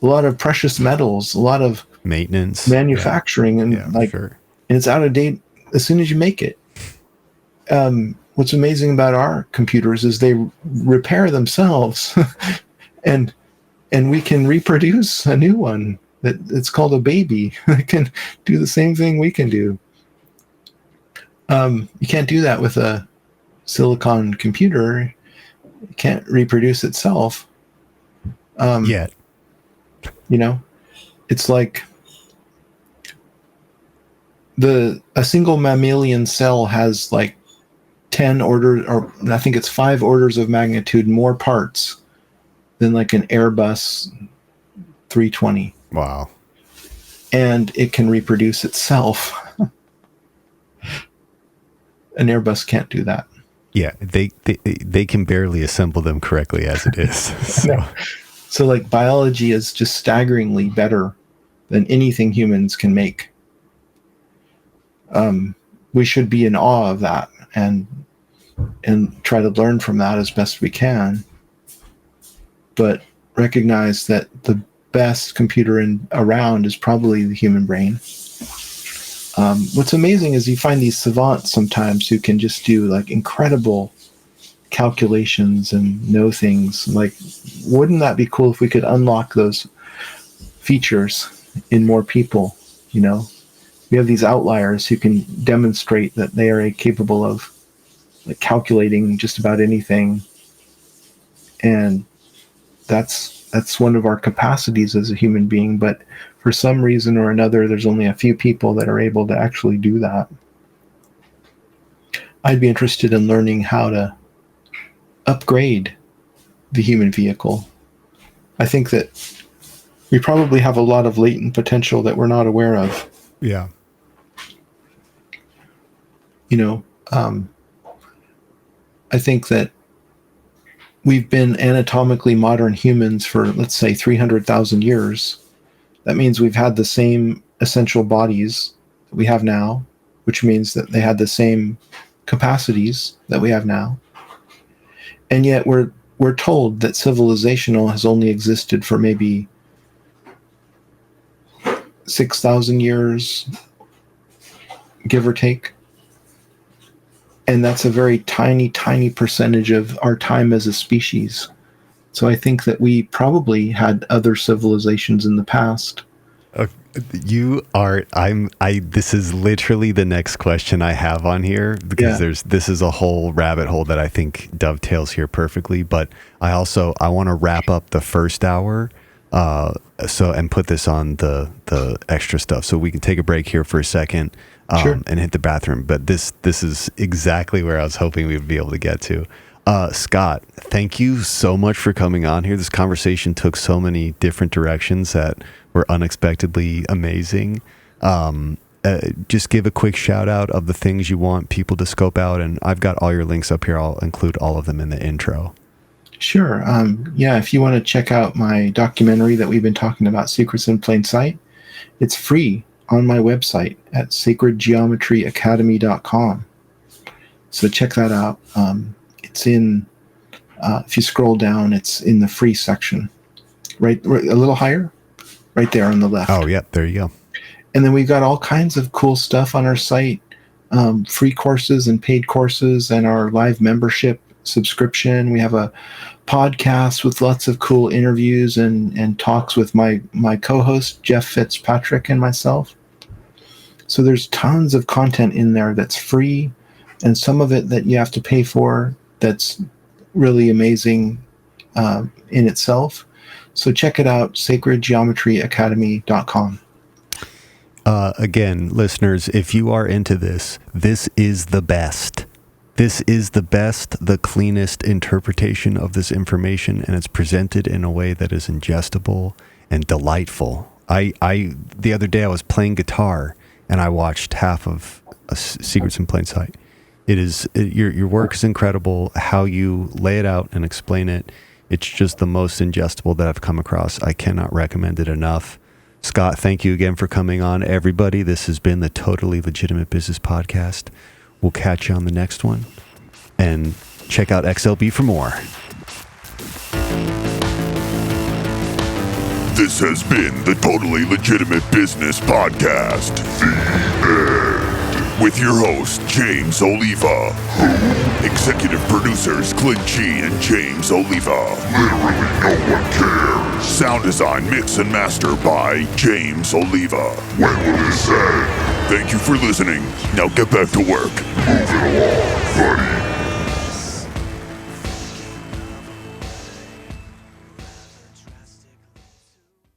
[SPEAKER 4] a lot of precious metals, a lot of
[SPEAKER 3] maintenance,
[SPEAKER 4] manufacturing, and and it's out of date as soon as you make it. What's amazing about our computers is they repair themselves, and we can reproduce a new one it's called a baby. It can do the same thing we can do. You can't do that with a silicon computer. It can't reproduce itself.
[SPEAKER 3] Yet.
[SPEAKER 4] You know, it's like a single mammalian cell has like 10 orders, or I think it's 5 orders of magnitude more parts than like an Airbus 320.
[SPEAKER 3] Wow.
[SPEAKER 4] And it can reproduce itself. An Airbus can't do that.
[SPEAKER 3] Yeah, they can barely assemble them correctly as it is.
[SPEAKER 4] So like biology is just staggeringly better than anything humans can make. We should be in awe of that and try to learn from that as best we can. But recognize that the best computer around is probably the human brain. What's amazing is you find these savants sometimes who can just do like incredible calculations and know things. Like, wouldn't that be cool if we could unlock those features in more people? You know, we have these outliers who can demonstrate that they are capable of like calculating just about anything, and that's one of our capacities as a human being. But for some reason or another, there's only a few people that are able to actually do that. I'd be interested in learning how to upgrade the human vehicle. I think that we probably have a lot of latent potential that we're not aware of.
[SPEAKER 3] Yeah.
[SPEAKER 4] You know, I think that we've been anatomically modern humans for, let's say, 300,000 years. That means we've had the same essential bodies that we have now, which means that they had the same capacities that we have now. And yet we're told that civilizational has only existed for maybe 6,000 years, give or take. And that's a very tiny, tiny percentage of our time as a species. So I think that we probably had other civilizations in the past.
[SPEAKER 3] This is literally the next question I have on here, because this is a whole rabbit hole that I think dovetails here perfectly. But I want to wrap up the first hour And put this on the extra stuff. So we can take a break here for a second
[SPEAKER 4] Sure.
[SPEAKER 3] and hit the bathroom. But this is exactly where I was hoping we would be able to get to. Scott, thank you so much for coming on here. This conversation took so many different directions that were unexpectedly amazing. Just give a quick shout out of the things you want people to scope out. And I've got all your links up here. I'll include all of them in the intro.
[SPEAKER 4] Sure. If you want to check out my documentary that we've been talking about, Secrets in Plain Sight, it's free on my website at sacredgeometryacademy.com. So check that out. It's in, if you scroll down, it's in the free section, right a little higher, right there on the left.
[SPEAKER 3] Oh, yeah, there you go.
[SPEAKER 4] And then we've got all kinds of cool stuff on our site, free courses and paid courses, and our live membership subscription. We have a podcast with lots of cool interviews and talks with my co-host, Jeff Fitzpatrick, and myself. So there's tons of content in there that's free, and some of it that you have to pay for that's really amazing in itself. So check it out, sacredgeometryacademy.com.
[SPEAKER 3] Again, listeners, if you are into this, this is the best. This is the best, the cleanest interpretation of this information, and it's presented in a way that is ingestible and delightful. The other day I was playing guitar and I watched half of Secrets in Plain Sight. Your work is incredible. How you lay it out and explain it, it's just the most ingestible that I've come across. I cannot recommend it enough. Scott, thank you again for coming on. Everybody, this has been the Totally Legitimate Business Podcast. We'll catch you on the next one. And check out XLB for more.
[SPEAKER 2] This has been the Totally Legitimate Business Podcast. The End. With your host, James Oliva. Executive producers, Clint G and James Oliva.
[SPEAKER 1] Literally no one cares.
[SPEAKER 2] Sound design, mix, and master by James Oliva.
[SPEAKER 1] When will this end?
[SPEAKER 2] Thank you for listening. Now get back to work.
[SPEAKER 1] Move it along, buddy.